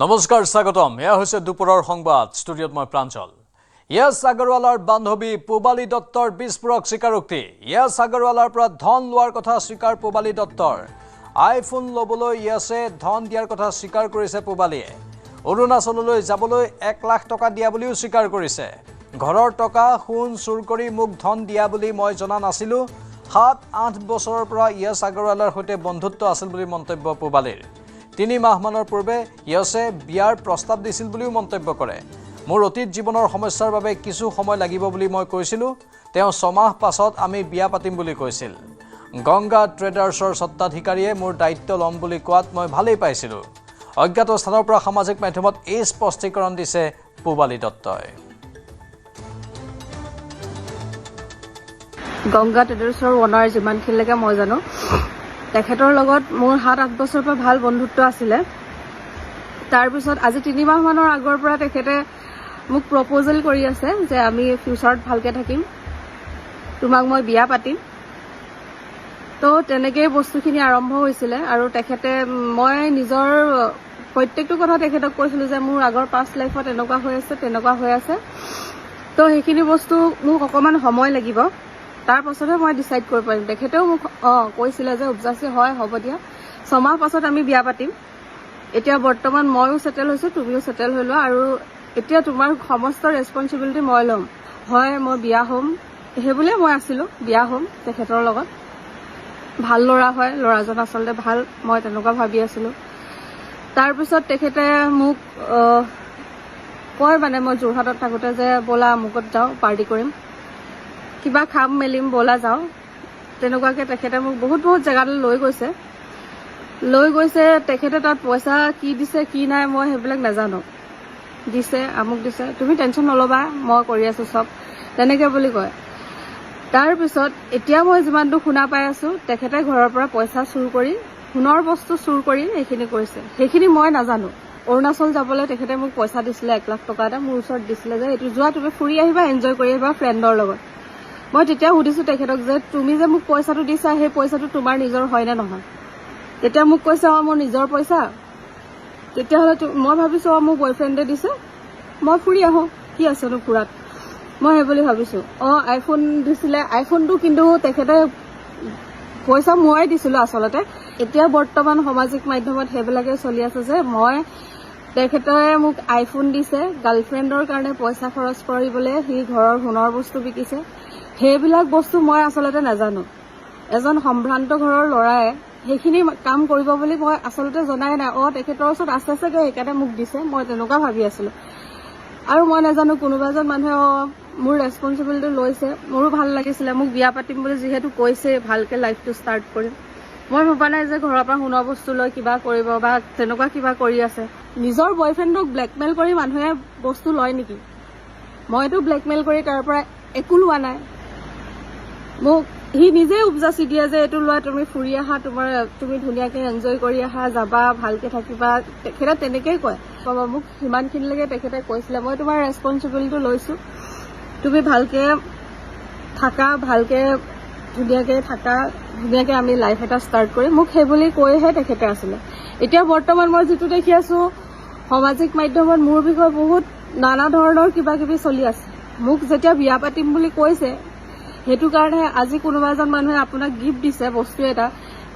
নমস্কাৰ স্বাগতম এয়া হৈছে দুপৰৰ সংবাদ ষ্টুডিঅ'ত মই প্ৰাঞ্জল ইয়াছ আগৰৱালাৰ বান্ধৱী পূবালী দত্তৰ বিস্ফোৰক স্বীকাৰোক্তি ইয়াছ আগৰৱালাৰ পৰা ধন লোৱাৰ কথা স্বীকাৰ পূবালী দত্তৰ আইফোন ল'বলৈ ইয়াছে ধন দিয়াৰ কথা স্বীকাৰ কৰিছে পূবালীয়ে অৰুণাচললৈ যাবলৈ 1 লাখ টকা দিয়া বুলিও স্বীকাৰ কৰিছে ঘৰৰ টকা সোণ চুৰ কৰি মোক ধন দিয়া বুলি মই জনা নাছিলো 7-8 বছৰৰ পৰা ইয়াছ আগৰৱালাৰ সৈতে বন্ধুত্ব আছিল বুলি মন্তব্য পূবালীৰ 3 মাহমানৰ পূৰ্বে ইয়াছে বিয়াৰ প্ৰস্তাৱ দিছিল বুলিও মন্তব্য কৰে মোৰ অতীত জীৱনৰ সমস্যাৰ বাবে কিছু সময় লাগিব বুলি মই কৈছিলো তেওঁ 6 মাহ পাছত আমি বিয়া পাতিম বুলি কৈছিল গংগা ট্ৰেডাৰ্ছৰ সত্তাধিকাৰীয়ে মোৰ দায়িত্ব লম বুলি কোৱাত মই ভালেই পাইছিলো অজ্ঞাত স্থানৰ পৰা সামাজিক মাধ্যমত এই স্পষ্টীকৰণ দিছে পূবালী দত্তই গংগা ট্ৰেডাৰ্ছৰ ওনাৰ যিমানখিনিলৈকে মই জানো তেখেতৰ লগত মোৰ 7-8 বছৰৰ পৰা ভাল বন্ধুত্ব আছিলে তাৰ পিছত আজি 3 মাহমানৰ আগৰ পৰা তেখেতে মোক প্ৰপ'জেল কৰি আছে যে আমি ফিউচাৰত ভালকে থাকিম তোমাক মই বিয়া পাতিম তো তেনেকৈ বস্তুখিনি আৰম্ভ হৈছিলে আৰু তেখেতে মই নিজৰ প্ৰত্যেকটো কথা তেখেতক কৈছিলোঁ যে মোৰ আগৰ পাষ্ট লাইফত এনেকুৱা হৈ আছে তো সেইখিনি বস্তু মোক অকণমান সময় লাগিব তাৰ পাছতহে মই ডিসাইড কৰিব পাৰিম তেখেতেও মোক কৈছিলে যে উপজাচি হয় হ'ব দিয়া 6 মাহ পাছত আমি বিয়া পাতিম এতিয়া বৰ্তমান ময়ো সেটেল হৈছো তুমিও সেটেল হৈ লোৱা আৰু এতিয়া তোমাৰ সমস্ত ৰেসপন্সিবিলিটি মই ল'ম হয় মই বিয়া হ'ম হেবুলে মই আছিলো বিয়া হ'ম তেখেতৰ লগত ভাল ল'ৰা হয় ল'ৰাজন আচলতে ভাল মই তেনেকুৱা ভাবি আছিলো তাৰ পিছত তেখেতে মোক কয় মানে মই যোৰহাটত থাকোতে যে বলা মুকত যাও পাৰ্টি কৰিম কিবা খাম মেলিম বলা যাও তেনেকুৱাকে তেখেতে মোক বহুত জেগালৈ লৈ গৈছে তেখেতে তাত পইচা কি দিছে কি নাই মই হেবিলাক নাজানো দিছে আমুক দিছে তুমি টেনচন নলবা মই কৰি আছো সব তেনেকে বুলি কয় তাৰ পিছত এতিয়া মই যিমানটো শুনা পাই আছো তেখেতে ঘৰৰ পৰা পইচা চুৰ কৰি সোণৰ বস্তু চুৰ কৰি এইখিনি কৰিছে সেইখিনি মই নাজানো অৰুণাচল যাবলৈ তেখেতে মোক পইচা দিছিলে 1 লাখ টকা এটা মোৰ ওচৰত দিছিলে যে এইটো যোৱা তুমি ফুৰি আহিবা এনজয় কৰি আহিবা ফ্ৰেণ্ডৰ লগত মই তেতিয়া সুধিছো তেখেতক যে তুমি যে মোক পইচাটো দিছা সেই পইচাটো তোমাৰ নিজৰ হয় নে নহয় তেতিয়া মোক কৈছে মোৰ নিজৰ পইচা তেতিয়াহ'লে মই ভাবিছো মোৰ বয়ফ্ৰেণ্ডে দিছে মই ফুৰি আহো কি আছেনো ফুৰাত মই সেই বুলি ভাবিছো আইফোন দিছিলে আইফোনটো কিন্তু তেখেতে পইচা মই দিছিলো আচলতে এতিয়া বৰ্তমান সামাজিক মাধ্যমত সেইবিলাকে চলি আছে যে মই তেখেতে মোক আইফোন দিছে গাৰ্লফ্ৰেণ্ডৰ কাৰণে পইচা খৰচ কৰিবলৈ সি ঘৰৰ সোণৰ বস্তু বিকিছে সেইবিলাক বস্তু মই আচলতে নাজানো এজন সম্ভ্ৰান্ত ঘৰৰ ল'ৰাই সেইখিনি কাম কৰিব বুলি মই আচলতে জনাই নাই তেখেতৰ ওচৰত আছে চাগে সেইকাৰণে মোক দিছে মই তেনেকুৱা ভাবি আছিলো আৰু মই নাজানো কোনোবা এজন মানুহে মোৰ ৰেসপন্সিবিলিটি লৈছে মোৰো ভাল লাগিছিলে মোক বিয়া পাতিম বুলি যিহেতু কৈছে ভালকে লাইফটো ষ্টাৰ্ট কৰিম মই ভবা নাই যে ঘৰৰ পৰা সোণৰ বস্তু লৈ কিবা কৰিব বা তেনেকুৱা কিবা কৰি আছে নিজৰ বয়ফ্ৰেণ্ডক ব্লেকমেইল কৰি মানুহে বস্তু লয় নেকি মইতো ব্লেকমেইল কৰি তাৰ পৰা একো লোৱা নাই মোক সি নিজে উপজাচি দিয়ে যে এইটো লোৱা তুমি ফুৰি আহা তুমি ধুনীয়াকে এনজয় কৰি আহা যাবা ভালকে থাকিবা তেখেতে তেনেকেই কয় মোক সিমানখিনিলৈকে তেখেতে কৈছিলে মই তোমাৰ ৰেসপন্সিবিলিটি লৈছো তুমি ভালকে থাকা ভালকে ধুনীয়াকে আমি লাইফ এটা ষ্টাৰ্ট কৰিম মোক সেই বুলি কৈহে তেখেতে আছিলে এতিয়া বৰ্তমান মই যিটো দেখি আছো সামাজিক মাধ্যমত মোৰ বিষয়ে বহুত নানা ধৰণৰ কিবা কিবি চলি আছে মোক যেতিয়া বিয়া পাতিম বুলি কৈছে সেইটো কাৰণে আজি কোনোবা এজন মানুহে আপোনাক গিফ্ট দিছে বস্তু এটা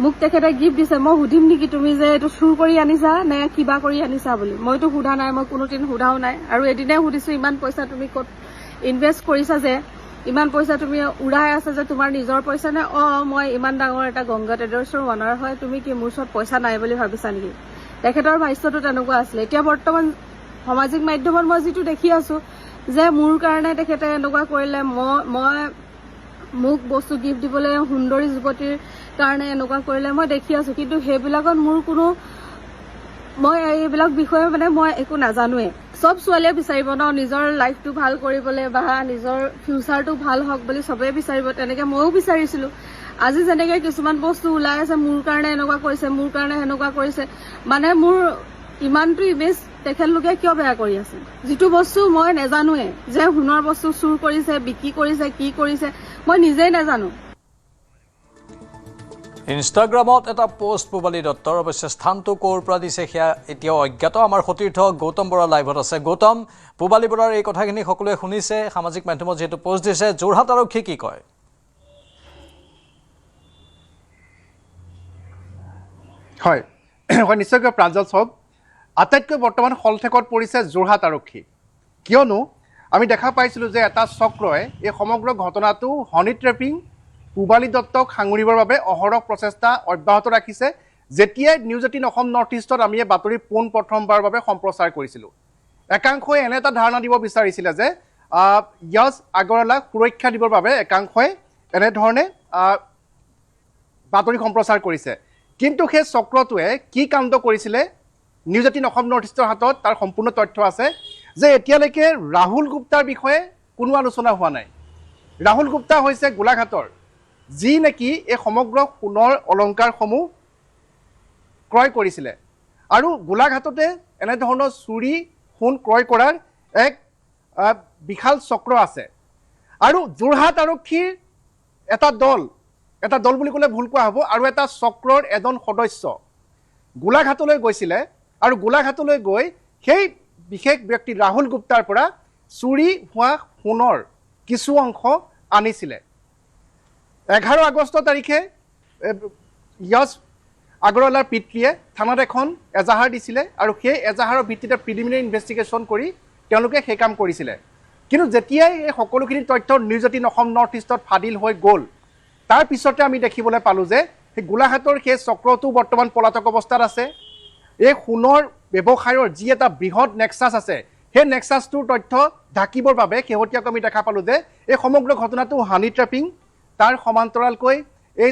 মোক তেখেতে গিফ্ট দিছে মই সুধিম নেকি তুমি যে এইটো চুৰ কৰি আনিছা নে কিবা কৰি আনিছা বুলি মইতো সোধা নাই মই কোনোদিন সোধাও নাই আৰু এদিনে সুধিছো ইমান পইচা তুমি ক'ত ইনভেষ্ট কৰিছা যে ইমান পইচা তুমি উৰাই আছে যে তোমাৰ নিজৰ পইচা নে মই ইমান ডাঙৰ এটা গংগা ট্ৰেডাৰ্ছৰ ওনাৰ হয় তুমি কি মোৰ ওচৰত পইচা নাই বুলি ভাবিছা নেকি তেখেতৰ ভাষ্যটো তেনেকুৱা আছিলে এতিয়া বৰ্তমান সামাজিক মাধ্যমত মই যিটো দেখি আছো যে মোৰ কাৰণে তেখেতে এনেকুৱা কৰিলে মই মোক বস্তু গিফ্ট দিবলৈ সুন্দৰী যুৱতীৰ কাৰণে এনেকুৱা কৰিলে মই দেখি আছো কিন্তু সেইবিলাকত মোৰ কোনো মই এইবিলাক বিষয়ে মানে মই একো নাজানোৱে সব ছোৱালীয়ে বিচাৰিব ন নিজৰ লাইফটো ভাল কৰিবলৈ বা নিজৰ ফিউচাৰটো ভাল হওক বুলি সবেই বিচাৰিব তেনেকে ময়ো বিচাৰিছিলো আজি যেনেকে কিছুমান বস্তু ওলাই আছে মোৰ কাৰণে এনেকুৱা কৰিছে মোৰ কাৰণে সেনেকুৱা কৰিছে মানে মোৰ ইমানটো ইমেজ তেখেতলোকে কিয় বেয়া কৰি আছে যিটো বস্তু মই নাজানোৱে যে সোণৰ বস্তু চুৰ কৰিছে বিক্ৰী কৰিছে কি কৰিছে মই নিজেই নাজানো ইনষ্টাগ্ৰামত এটা পোষ্ট পূবালী দত্তৰ অৱশ্যে স্থানটো ক'ৰ পৰা দিছে সেয়া এতিয়াও অজ্ঞাত আমাৰ সতীৰ্থ গৌতম বৰা লাইভত আছে গৌতম পূবালী বৰাৰ এই কথাখিনি সকলোৱে শুনিছে সামাজিক মাধ্যমত যেহেতু পোষ্ট দিছে যোৰহাট আৰক্ষী কি কয় হয় হয় নিশ্চয়কৈ প্ৰাঞ্জল চাওক আটাইতকৈ বৰ্তমান হলঠেকত পৰিছে যোৰহাট আৰক্ষী কিয়নো আমি দেখা পাইছিলোঁ যে এটা চক্ৰই এই সমগ্ৰ ঘটনাটো হনি ট্ৰেপিং পূবালী দত্তক সাঙুৰিবৰ বাবে অহৰহ প্ৰচেষ্টা অব্যাহত ৰাখিছে যেতিয়াই নিউজ 18 অসম নৰ্থ ইষ্টত আমি এই বাতৰি প্ৰথমবাৰৰ বাবে সম্প্ৰচাৰ কৰিছিলোঁ একাংশই এনে এটা ধাৰণা দিব বিচাৰিছিলে যে য়শ আগৰৱালাক সুৰক্ষা দিবৰ বাবে একাংশই এনেধৰণে বাতৰি সম্প্ৰচাৰ কৰিছে কিন্তু সেই চক্ৰটোৱে কি কাণ্ড কৰিছিলে নিউজ 18 অসম নৰ্থ ইষ্টৰ হাতত তাৰ সম্পূৰ্ণ তথ্য আছে যে এতিয়ালৈকে ৰাহুল গুপ্তাৰ বিষয়ে কোনো আলোচনা হোৱা নাই ৰাহুল গুপ্তা হৈছে গোলাঘাটৰ যি নেকি এই সমগ্ৰ সোণৰ অলংকাৰসমূহ ক্ৰয় কৰিছিলে আৰু গোলাঘাটতে এনেধৰণৰ চুৰি সোণ ক্ৰয় কৰাৰ এক বিশাল চক্ৰ আছে আৰু যোৰহাট আৰক্ষীৰ এটা দল বুলি ক'লে ভুল কোৱা হ'ব আৰু এটা চক্ৰৰ এজন সদস্য গোলাঘাটলৈ গৈছিলে আৰু গোলাঘাটলৈ গৈ সেই বিশেষ ব্যক্তি ৰাহুল গুপ্তাৰ পৰা চুৰি হোৱা সোণৰ কিছু অংশ আনিছিলে 11 আগষ্ট তাৰিখে য়শ আগৰৱালাৰ পিতৃয়ে থানাত এখন এজাহাৰ দিছিলে আৰু সেই এজাহাৰৰ ভিত্তিতে প্ৰিলিমিনাৰী ইনভেষ্টিগেশ্যন কৰি তেওঁলোকে সেই কাম কৰিছিলে কিন্তু যেতিয়াই এই সকলোখিনি তথ্য নিউজ 18 অসম নৰ্থ ইষ্টত ফাদিল হৈ গ'ল তাৰ পিছতে আমি দেখিবলৈ পালোঁ যে সেই গোলাঘাটৰ সেই চক্ৰটো বৰ্তমান পলাতক অৱস্থাত আছে এই সোণৰ ব্যৱসায়ৰ যি এটা বৃহৎ নেক্সাছ আছে সেই নেক্সাছটোৰ তথ্য ঢাকিবৰ বাবে শেহতীয়াকৈ আমি দেখা পালোঁ যে এই সমগ্ৰ ঘটনাটো হানি ট্ৰেপিং তাৰ সমান্তৰালকৈ এই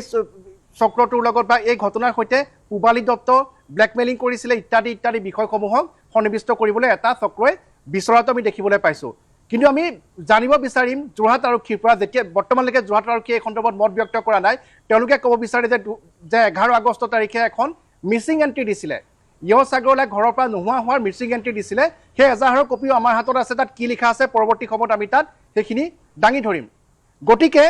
চক্ৰটোৰ লগত বা এই ঘটনাৰ সৈতে পূবালী দত্ত ব্লেকমেইলিং কৰিছিলে ইত্যাদি বিষয়সমূহক সন্নিৱিষ্ট কৰিবলৈ এটা চক্ৰই বিচৰাটো আমি দেখিবলৈ পাইছোঁ কিন্তু আমি জানিব বিচাৰিম যোৰহাট আৰক্ষীৰ পৰা যেতিয়া বৰ্তমানলৈকে যোৰহাট আৰক্ষীয়ে এই সন্দৰ্ভত মত ব্যক্ত কৰা নাই তেওঁলোকে ক'ব বিচাৰে যে 11 আগষ্ট তাৰিখে এখন মিছিং এণ্ট্ৰি দিছিলে য়শ আগৰৱালাক ঘৰৰ পৰা নোহোৱা হোৱাৰ মিছিং এণ্ট্ৰি দিছিলে সেই এজাহাৰৰ কপিও আমাৰ হাতত আছে তাত কি লিখা আছে পৰৱৰ্তী সময়ত আমি তাত সেইখিনি দাঙি ধৰিম গতিকে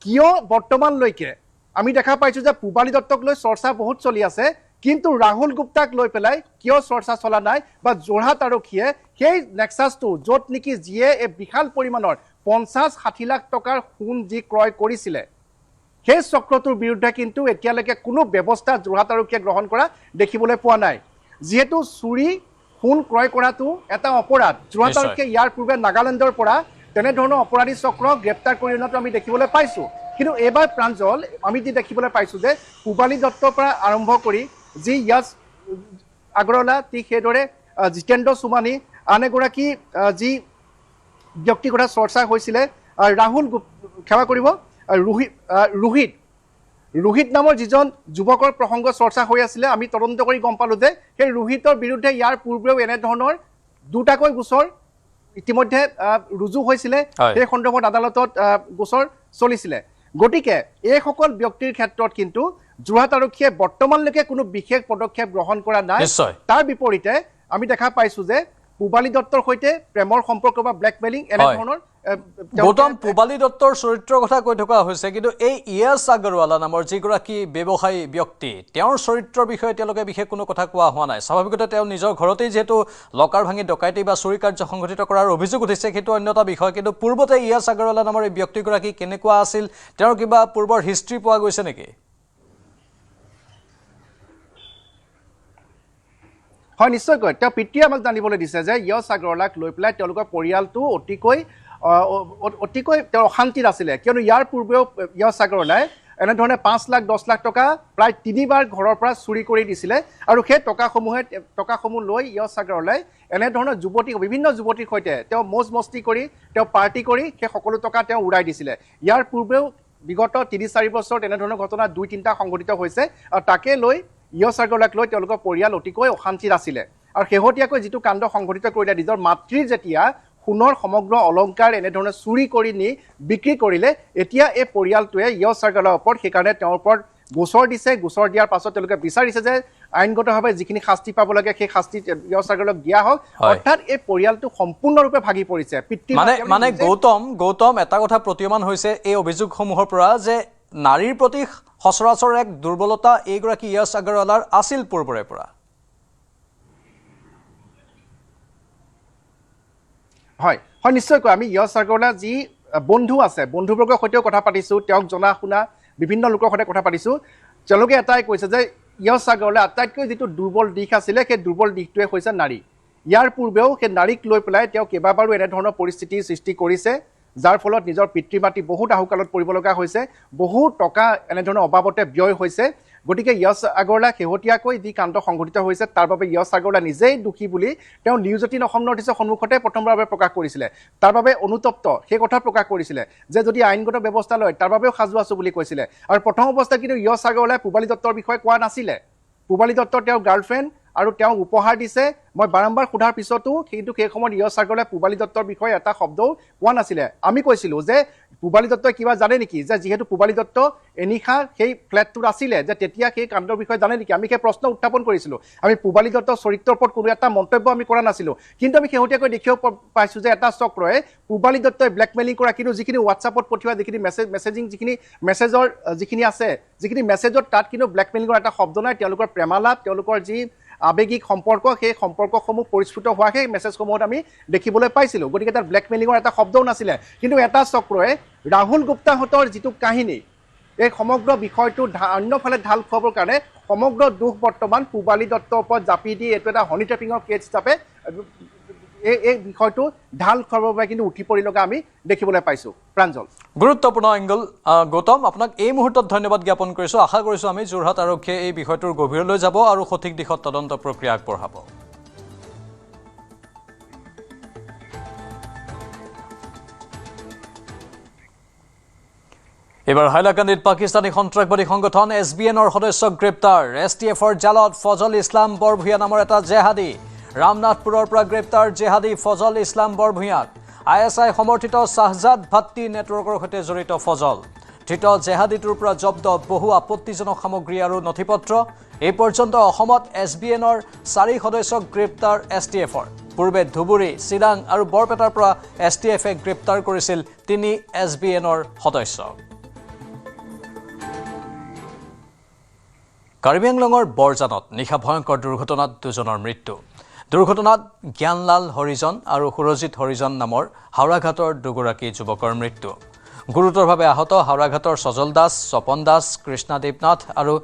কিয় বৰ্তমানলৈকে আমি দেখা পাইছোঁ যে পূবালী দত্তক লৈ চৰ্চা বহুত চলি আছে কিন্তু ৰাহুল গুপ্তাক লৈ পেলাই কিয় চৰ্চা চলা নাই বা যোৰহাট আৰক্ষীয়ে সেই নেক্সাছটো য'ত নেকি যিয়ে এই বিশাল পৰিমাণৰ 50-60 লাখ টকাৰ সোণ যি ক্ৰয় কৰিছিলে সেই চক্ৰটোৰ বিৰুদ্ধে কিন্তু এতিয়ালৈকে কোনো ব্যৱস্থা যোৰহাট আৰক্ষীয়ে গ্ৰহণ কৰা দেখিবলৈ পোৱা নাই যিহেতু চুৰি সোণ ক্ৰয় কৰাটো এটা অপৰাধ যোৰহাট আৰক্ষীয়ে ইয়াৰ পূৰ্বে নাগালেণ্ডৰ পৰা তেনেধৰণৰ অপৰাধী চক্ৰ গ্ৰেপ্তাৰ কৰি অনাটো আমি দেখিবলৈ পাইছোঁ কিন্তু এইবাৰ প্ৰাঞ্জল আমি যি দেখিবলৈ পাইছোঁ যে পূবালী দত্তৰ পৰা আৰম্ভ কৰি যি য়শ আগৰৱালা ঠিক সেইদৰে জিতেন্দ্ৰ চুমানী আন এগৰাকী যি ব্যক্তিৰ কথা চৰ্চা হৈছিলে ৰাহুল ক্ষমা কৰিব ৰোহিত নামৰ যিজন যুৱকৰ প্ৰসংগ চৰ্চা হৈ আছিলে আমি তদন্ত কৰি গম পালোঁ যে সেই ৰোহিতৰ বিৰুদ্ধে ইয়াৰ পূৰ্বেও এনেধৰণৰ দুটাকৈ গোচৰ ইতিমধ্যে ৰুজু হৈছিলে সেই সন্দৰ্ভত আদালতত গোচৰ চলিছিলে গতিকে এইসকল ব্যক্তিৰ ক্ষেত্ৰত কিন্তু যোৰহাট আৰক্ষীয়ে বৰ্তমানলৈকে কোনো বিশেষ পদক্ষেপ গ্ৰহণ কৰা নাই তাৰ বিপৰীতে আমি দেখা পাইছোঁ যে পূবালী দত্তৰ সৈতে প্ৰেমৰ সম্পৰ্ক বা ব্লেকমেইলিং এনেধৰণৰ গৌতম পূবালী দত্তৰ চৰিত্ৰৰ কথা কৈ থকা হৈছে কিন্তু এই য়শ আগৰৱালা নামৰ যিগৰাকী ব্যৱসায়ী ব্যক্তি তেওঁৰ চৰিত্ৰৰ বিষয়ে তেওঁলোকে বিশেষ কোনো কথা কোৱা হোৱা নাই স্বাভাৱিকতে তেওঁ নিজৰ ঘৰতেই যেহেতু লকাৰ ভাঙি ডকাইতি বা চুৰি কাৰ্য সংঘটিত কৰাৰ অভিযোগ উঠিছে সেইটো অন্য এটা বিষয় কিন্তু পূৰ্বতে য়শ আগৰৱালা নামৰ এই ব্যক্তিগৰাকী কেনেকুৱা আছিল তেওঁৰ কিবা পূৰ্বৰ হিষ্ট্ৰী পোৱা গৈছে নেকি হয় নিশ্চয়কৈ তেওঁ পিতৃয়ে আমাক জানিবলৈ দিছে যে য়শ আগৰৱালাক লৈ পেলাই তেওঁলোকৰ পৰিয়ালটো অতিকৈ তেওঁৰ অশান্তিত আছিলে কিয়নো ইয়াৰ পূৰ্বেও য়শ আগৰৱালাই এনেধৰণে 5 লাখ 10 লাখ টকা প্ৰায় 3বাৰ ঘৰৰ পৰা চুৰি কৰি দিছিলে আৰু সেই টকাসমূহ লৈ য়শ আগৰৱালাই এনেধৰণৰ বিভিন্ন যুৱতীৰ সৈতে তেওঁ মৌজ মস্তি কৰি তেওঁ পাৰ্টি কৰি সেই সকলো টকা তেওঁ উৰাই দিছিলে ইয়াৰ পূৰ্বেও বিগত 3-4 বছৰত এনেধৰণৰ ঘটনা 2-3টা সংঘটিত হৈছে আৰু তাকে লৈ য়শ আগৰৱালাক লৈ তেওঁলোকৰ পৰিয়াল অতিকৈ অশান্তিত আছিলে আৰু শেহতীয়াকৈ যিটো কাণ্ড সংঘটিত কৰিলে নিজৰ মাতৃৰ যেতিয়া সোণৰ সমগ্ৰ অলংকাৰ এনেধৰণে চুৰি কৰি নি বিক্ৰী কৰিলে এতিয়া এই পৰিয়ালটোৱে য়শ আগৰৱালাৰ ওপৰত সেইকাৰণে তেওঁৰ ওপৰত গোচৰ দিছে গোচৰ দিয়াৰ পাছত তেওঁলোকে বিচাৰিছে যে আইনগতভাৱে যিখিনি শাস্তি পাব লাগে সেই শাস্তি য়শ আগৰৱালাক দিয়া হওক অৰ্থাৎ এই পৰিয়ালটো সম্পূৰ্ণৰূপে ভাগি পৰিছে মানে গৌতম এটা কথা প্ৰতীয়মান হৈছে এই অভিযোগসমূহৰ পৰা যে নাৰীৰ প্ৰতি সচৰাচৰ এক দুৰ্বলতা এইগৰাকী য়শ আগৰৱালাৰ আছিল পূৰ্বৰে পৰা। হয় হয় নিশ্চয়কৈ আমি য়শ আগৰৱালা যি বন্ধু আছে বন্ধুবৰ্গৰ সৈতেও কথা পাতিছোঁ, তেওঁক জনা শুনা বিভিন্ন লোকৰ সৈতে কথা পাতিছোঁ। তেওঁলোকে এটাই কৈছে যে য়শ আগৰৱালা আটাইতকৈ যিটো দুৰ্বল দিশ আছিলে সেই দুৰ্বল দিশটোৱে হৈছে নাৰী। ইয়াৰ পূৰ্বেও সেই নাৰীক লৈ পেলাই তেওঁ কেইবাবাৰো এনেধৰণৰ পৰিস্থিতিৰ সৃষ্টি কৰিছে, যাৰ ফলত নিজৰ পিতৃ মাতৃ বহুত আহুকালত পৰিব লগা হৈছে, বহু টকা এনেধৰণৰ অবাবতে ব্যয় হৈছে। গতিকে য়শ আগৰৱালা শেহতীয়াকৈ যি কাণ্ড সংঘটিত হৈছে তাৰ বাবে য়শ আগৰৱালা নিজেই দোষী বুলি তেওঁ নিউজ 18 অসম নৰ্থ ইষ্টৰ সন্মুখতে প্ৰথমবাৰৰ প্ৰকাশ কৰিছিলে। তাৰ বাবে অনুতপ্ত সেই কথা প্ৰকাশ কৰিছিলে যে যদি আইনগত ব্যৱস্থা লয় তাৰ বাবেও সাজু আছোঁ বুলি কৈছিলে। আৰু প্ৰথম অৱস্থাত কিন্তু য়শ আগৰৱালাই পূবালী দত্তৰ বিষয়ে কোৱা নাছিলে। পূবালী দত্ত তেওঁৰ গাৰ্লফ্ৰেণ্ড আৰু তেওঁক উপহাৰ দিছে। মই বাৰম্বাৰ সোধাৰ পিছতো কিন্তু সেই সময়ত য়শ আগৰৱালাই পূবালী দত্তৰ বিষয়ে এটা শব্দও কোৱা নাছিলে। আমি কৈছিলোঁ যে পূবালী দত্তই কিবা জানে নেকি, যে যিহেতু পূবালী দত্ত এনিশা সেই ফ্লেটটোত আছিলে যে তেতিয়া সেই কাণ্ডৰ বিষয়ে জানে নেকি, আমি সেই প্ৰশ্ন উত্থাপন কৰিছিলোঁ। আমি পূবালী দত্তৰ চৰিত্ৰৰ ওপৰত কোনো এটা মন্তব্য আমি কৰা নাছিলোঁ। কিন্তু আমি শেহতীয়াকৈ দেখিব পাইছোঁ যে এটা চক্ৰই পূবালী দত্তই ব্লেকমেইলিং কৰা কিন্তু যিখিনি হোৱাটছআপত পঠিওৱা যিখিনি মেছেজৰ যিখিনি আছে, যিখিনি মেছেজত তাত কিন্তু ব্লেকমেইলিঙৰ এটা শব্দ নাই। তেওঁলোকৰ প্ৰেমালাপ, তেওঁলোকৰ যি আৱেগিক সম্পৰ্ক, সেই সম্পৰ্কসমূহ পৰিস্ফুট হোৱা সেই মেছেজসমূহত আমি দেখিবলৈ পাইছিলোঁ। গতিকে তাত ব্লেকমেইলিঙৰ এটা শব্দও নাছিলে। কিন্তু এটা চক্ৰই ৰাহুল গুপ্তাহঁতৰ যিটো কাহিনী, এই সমগ্ৰ বিষয়টো অন্যফালে ঢাল খুৱাবৰ কাৰণে সমগ্ৰ দুখ বৰ্তমান পূবালী দত্তৰ ওপৰত জাপি দি এইটো এটা হনি ট্ৰেপিঙৰ কেছ হিচাপে এই বিষয়টো ঢাল খুৱাবৰ বাবে কিন্তু উঠি পৰি লগা আমি দেখিবলৈ পাইছোঁ। প্ৰাঞ্জল, গুৰুত্বপূৰ্ণ এংগল গৌতম, আপোনাক এই মুহূৰ্তত ধন্যবাদ জ্ঞাপন কৰিছোঁ। আশা কৰিছোঁ আমি যোৰহাট আৰক্ষীয়ে এই বিষয়টোৰ গভীৰলৈ যাব আৰু সঠিক দিশত তদন্ত প্ৰক্ৰিয়া আগবঢ়াব। এবাৰ হাইলাকান্দিত পাকিস্তানী সন্ত্ৰাসবাদী সংগঠন SBNৰ সদস্য গ্ৰেপ্তাৰ। STFৰ জালত ফজল ইছলাম বৰভূঞা নামৰ এটা জেহাদী। ৰামনাথপুৰৰ পৰা গ্ৰেপ্তাৰ জেহাদী ফজল ইছলাম বৰভূঞাক। ISI সমৰ্থিত শাহজাদ ভাট্টি নেটৱৰ্কৰ সৈতে জড়িত ফজল। ধৃত জেহাদীটোৰ পৰা জব্দ বহু আপত্তিজনক সামগ্ৰী আৰু নথিপত্ৰ। এই পৰ্যন্ত অসমত SBNৰ 4 সদস্যক গ্ৰেপ্তাৰ STFৰ। পূৰ্বে ধুবুৰী, চিৰাং আৰু বৰপেটাৰ পৰা STFে গ্ৰেপ্তাৰ কৰিছিল 3 SBNৰ সদস্যক। কাৰ্বি আংলঙৰ বৰজানত নিশা ভয়ংকৰ দুৰ্ঘটনাত 2জনৰ মৃত্যু। দুৰ্ঘটনাত জ্ঞানলাল হৰিজন আৰু সুৰজিৎ হৰিজন নামৰ হাওৰাঘাটৰ 2গৰাকী যুৱকৰ মৃত্যু। গুৰুতৰভাৱে আহত হাওৰাঘাটৰ সজল দাস, স্বপন দাস, কৃষ্ণা দেৱনাথ আৰু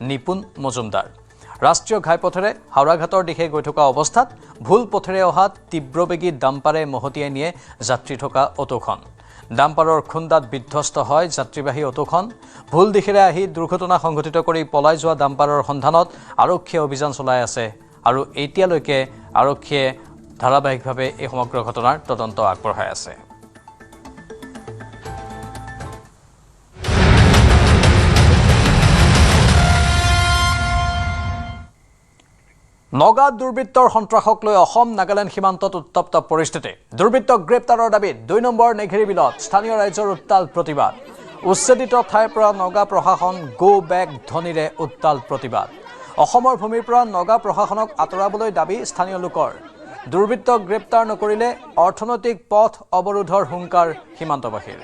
নিপুণ মজুমদাৰ। ৰাষ্ট্ৰীয় ঘাইপথেৰে হাওৰাঘাটৰ দিশে গৈ থকা অৱস্থাত ভুল পথেৰে অহা তীব্ৰবেগী ডাম্পাৰে মহতিয়াই নিয়ে যাত্ৰী থকা অটোখন। ডাম্পাৰৰ খুন্দাত বিধ্বস্ত হয় যাত্ৰীবাহী অটোখন। ভুল দিশেৰে আহি দুৰ্ঘটনা সংঘটিত কৰি পলাই যোৱা ডাম্পাৰৰ সন্ধানত আৰক্ষীয়ে অভিযান চলাই আছে আৰু এতিয়ালৈকে আৰক্ষীয়ে ধাৰাবাহিকভাৱে এই সমগ্ৰ ঘটনাৰ তদন্ত আগবঢ়াই আছে। নগাঁৱত দুৰ্বৃত্তৰ সন্ত্ৰাসক লৈ অসম নাগালেণ্ড সীমান্তত উত্তপ্ত পৰিস্থিতি। দুৰ্বৃত্তক গ্ৰেপ্তাৰৰ দাবীত 2 নম্বৰ নেঘেৰী বিলত স্থানীয় ৰাইজৰ উত্তাল প্ৰতিবাদ। উচ্ছেদিত ঠাইৰ পৰা নগা প্ৰশাসন গো বেক ধ্বনিৰে উত্তাল প্ৰতিবাদ। অসমৰ ভূমিৰ পৰা নগা প্ৰশাসনক আঁতৰাবলৈ দাবী স্থানীয় লোকৰ। দুৰ্বৃত্তক গ্ৰেপ্তাৰ নকৰিলে অৰ্থনৈতিক পথ অৱৰোধৰ হুংকাৰ সীমান্তবাসীৰ।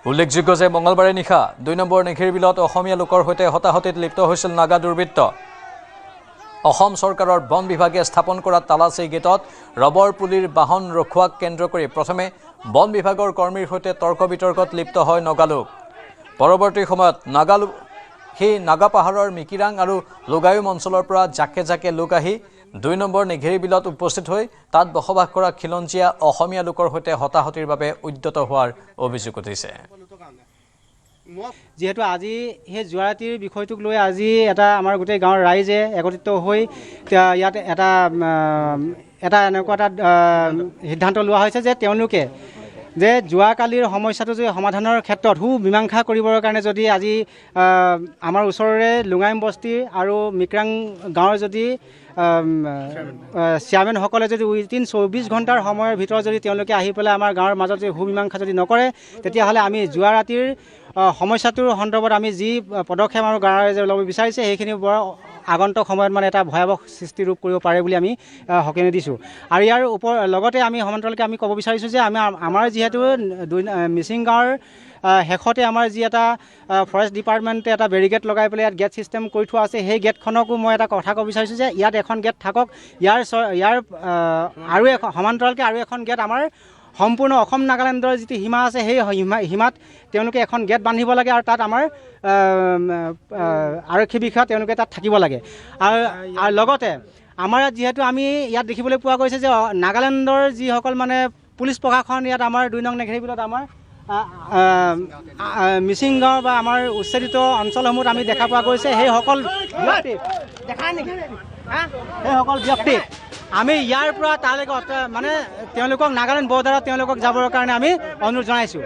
উল্লেখযোগ্য যে মঙলবাৰে নিশা 2 নম্বৰ নেঘেৰী বিলত অসমীয়া লোকৰ সৈতে হতাহতিত লিপ্ত হৈছিল নাগা দুৰ্বৃত্ত। অসম চৰকাৰৰ বন বিভাগে স্থাপন কৰা তালাচী গেটত ৰবৰ পুলিৰ বাহন ৰখোৱাক কেন্দ্ৰ কৰি প্ৰথমে বন বিভাগৰ কৰ্মীৰ সৈতে তৰ্ক বিতৰ্কত লিপ্ত হয় নগালোক। পৰৱৰ্তী সময়ত সেই নাগা পাহাৰৰ মিকিৰাং আৰু লোগায়ুম অঞ্চলৰ পৰা জাকে জাকে লোক আহি 2 নম্বৰ নেঘেৰী বিলত উপস্থিত হৈ তাত বসবাস কৰা খিলঞ্জীয়া অসমীয়া লোকৰ সৈতে হতাহতিৰ বাবে উদ্যত হোৱাৰ অভিযোগ উঠিছে। যেহেতু আজি সেই যোৱা ৰাতিৰ বিষয়টোক লৈ আজি এটা আমাৰ গোটেই গাঁৱৰ ৰাইজে একত্ৰিত হৈ ইয়াত এটা এনেকুৱা এটা সিদ্ধান্ত লোৱা হৈছে যে তেওঁলোকে যে যোৱাকালিৰ সমস্যাটো যদি সমাধানৰ ক্ষেত্ৰত মীমাংসা কৰিবৰ কাৰণে যদি আজি আমাৰ ওচৰৰে লুঙাইম বস্তি আৰু মিক্ৰাং গাঁৱৰ যদি চেয়াৰমেনসকলে যদি উইদিন 24 ঘণ্টাৰ সময়ৰ ভিতৰত যদি তেওঁলোকে আহি পেলাই আমাৰ গাঁৱৰ মাজত যদি মীমাংসা যদি নকৰে তেতিয়াহ'লে আমি যোৱা ৰাতিৰ সমস্যাটোৰ সন্দৰ্ভত আমি যি পদক্ষেপ আমাৰ গাঁৱৰ ৰাইজে ল'ব বিচাৰিছে সেইখিনি বৰ আগন্তুক সময়ত মানে এটা ভয়াৱহ সৃষ্টি ৰূপ কৰিব পাৰে বুলি আমি সকীয়াই দিছোঁ। আৰু ইয়াৰ লগতে আমি সমান্তৰালকৈ আমি ক'ব বিচাৰিছোঁ যে আমাৰ যিহেতু মিচিং গাঁৱৰ শেষতে আমাৰ যি এটা ফৰেষ্ট ডিপাৰ্টমেণ্টে এটা বেৰিকেড লগাই পেলাই ইয়াত গেট ছিষ্টেম কৰি থোৱা আছে সেই গেটখনকো মই এটা কথা ক'ব বিচাৰিছোঁ যে ইয়াত এখন গেট থাকক। ইয়াৰ আৰু সমান্তৰালকৈ আৰু এখন গেট আমাৰ সম্পূৰ্ণ অসম নাগালেণ্ডৰ যিটো সীমা আছে সেই সীমাত তেওঁলোকে এখন গেট বান্ধিব লাগে আৰু তাত আমাৰ আৰক্ষী বিষয়া তেওঁলোকে তাত থাকিব লাগে। আৰু লগতে আমাৰ ইয়াত যিহেতু আমি ইয়াত দেখিবলৈ পোৱা গৈছে যে নাগালেণ্ডৰ যিসকল মানে পুলিচ প্ৰশাসন ইয়াত আমাৰ 2 নং নেঘেৰি বিলত আমাৰ মিচিং গাঁও বা আমাৰ উচ্ছেদিত অঞ্চলসমূহত আমি দেখা পোৱা গৈছে সেইসকল ব্যক্তি আমি ইয়াৰ পৰা তালৈকে মানে তেওঁলোকক নাগালেণ্ড বৰ্ডাৰত তেওঁলোকক যাবৰ কাৰণে আমি অনুৰোধ জনাইছোঁ।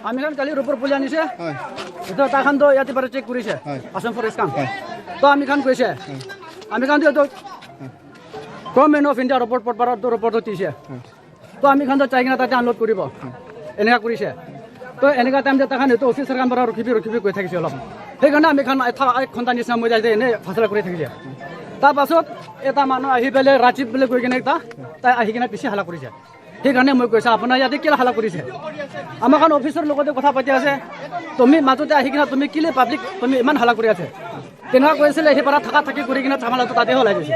আমি কালি ৰূপৰ পুলি আনিছে তাখান তো ইয়াতে বাৰু চেক কৰিছে আসাম ফৰেষ্ট কাম তো আমি খান কৈছে আমি খান তো গভৰ্ণমেণ্ট অফ ইণ্ডিয়া ৰিপৰ্ট দিছে তো আমি খান চাই কিনে তাতে আনলোড কৰিব এনেকুৱা কৰিছে। তো এনেকুৱা টাইম যে তাখান এইটো অফিচাৰ কাম পৰা ৰখিবি গৈ থাকিছে অলপ সেইকাৰণে আমি খান 1 ঘণ্টা নিচিনা মই যাই এনেই ফাচলা কৰি থাকিছে। তাৰপাছত এটা মানুহ আহি পেলাই ৰাজীৱ বুলি কৈ কিনে তাই আহি কিনে পিছে হালা কৰিছে। সেইকাৰণে মই কৈছোঁ আপোনাৰ ইয়াতে কেলৈ হালা কৰিছে আমাৰ এখন অফিচৰ লগতে কথা পাতি আছে তুমি মাজতে আহি কিনে তুমি কেলৈ পাব্লিক তুমি ইমান হালা কৰি আছে তেনেকুৱা কৈছিলে সেইপাৰা থাকি কৰি কিনে ঝামেলাটো তাতে ওলাই গৈছে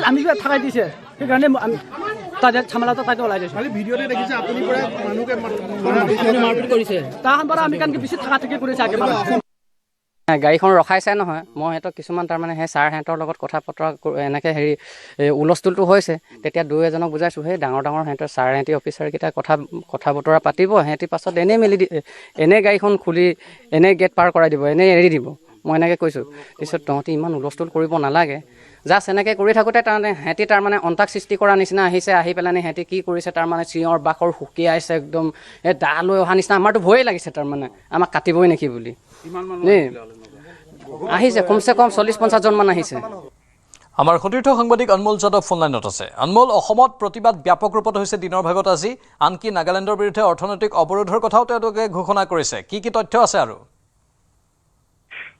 আমি থাকাই দিছে সেইকাৰণে তাতে ঝামেলাটো তাতে ওলাই গৈছে ভিডিঅ'তে দেখিছে আপুনি মাৰপিট কৰিছে তাহান পৰা আমি কাৰণ বেছি থাকি কৰিছে একেবাৰে গাড়ীখন ৰখাইছে নহয় মই সিহঁতক কিছুমান তাৰমানে সেই ছাৰহঁতৰ লগত কথা বতৰা এনেকৈ হুলস্থুলটো হৈছে তেতিয়া 2-এজনক বুজাইছোঁ সেই ডাঙৰ সিহঁতৰ ছাৰহঁতি অফিচাৰকেইটা কথা বতৰা পাতিব সিহঁতি পাছত এনেই এনেই গাড়ীখন খুলি এনেই গেট পাৰ কৰাই দিব এনেই এৰি দিব মই এনেকৈ কৈছোঁ। পিছত তহঁতি ইমান হুলস্থুল কৰিব নালাগে জাষ্ট এনেকৈ কৰি থাকোঁতে তাৰমানে সিহঁতি তাৰমানে অন্তাক সৃষ্টি কৰা নিচিনা আহিছে আহি পেলাই সিহঁতি কি কৰিছে তাৰমানে চিঞৰ বাখৰ সুকিয়াইছে একদম এই দা লৈ অহা নিচিনা আমাৰতো ভয়ে লাগিছে তাৰমানে আমাক কাটিবই নেকি বুলি আহিছে কমচে কম 40-50 জনমান আহিছে। আমাৰ সতীৰ্থ সাংবাদিক অনমোল যাদৱ ফোনলাইনত আছে। অনমোল, অসমত প্ৰতিবাদ ব্যাপক ৰূপত হৈছে দিনৰ ভাগত আজি আনকি নাগালেণ্ডৰ বিৰুদ্ধে অৰ্থনৈতিক অৱৰোধৰ কথাও তেওঁলোকে ঘোষণা কৰিছে কি তথ্য আছে আৰু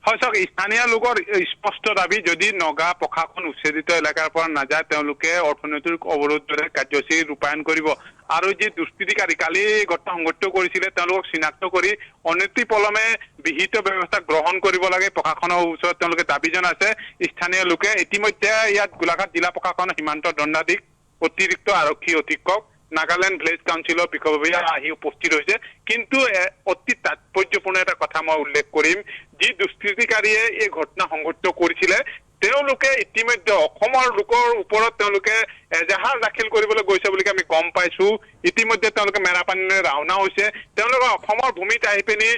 হয় চাওক স্থানীয় লোকৰ স্পষ্ট দাবী যদি নগা প্ৰশাসন উচ্ছেদিত এলেকাৰ পৰা নাযায় তেওঁলোকে অৰ্থনৈতিক অৱৰোধ দৰে কাৰ্যসূচী ৰূপায়ণ কৰিব আৰু যি দুষ্কৃতিকাৰী কালি ঘটনা সংঘটিত কৰিছিলে তেওঁলোকক চিনাক্ত কৰি অনতি পলমে বিহিত ব্যৱস্থা গ্ৰহণ কৰিব লাগে প্ৰশাসনৰ ওচৰত তেওঁলোকে দাবী জনাইছে স্থানীয় লোকে। ইতিমধ্যে ইয়াত গোলাঘাট জিলা প্ৰশাসনৰ সীমান্ত দণ্ডাধীশ অতিৰিক্ত আৰক্ষী অধীক্ষক নাগালেণ্ড ভিলেজ কাউন্সিলৰ বিষয়ববীয়া আহি উপস্থিত হৈছে। কিন্তু অতি তাৎপৰ্যপূৰ্ণ এটা কথা মই উল্লেখ কৰিম যি দুষ্কৃতিকাৰীয়ে এই ঘটনা সংঘটিত কৰিছিলে তেওঁলোকে ইতিমধ্যে অসমৰ লোকৰ ওপৰত তেওঁলোকে এজাহাৰ দাখিল কৰিবলৈ গৈছে বুলি আমি গম পাইছো। ইতিমধ্যে তেওঁলোকে মেৰাপানীলৈ ৰাওনা হৈছে তেওঁলোকে অসমৰ ভূমিত আহি পিনি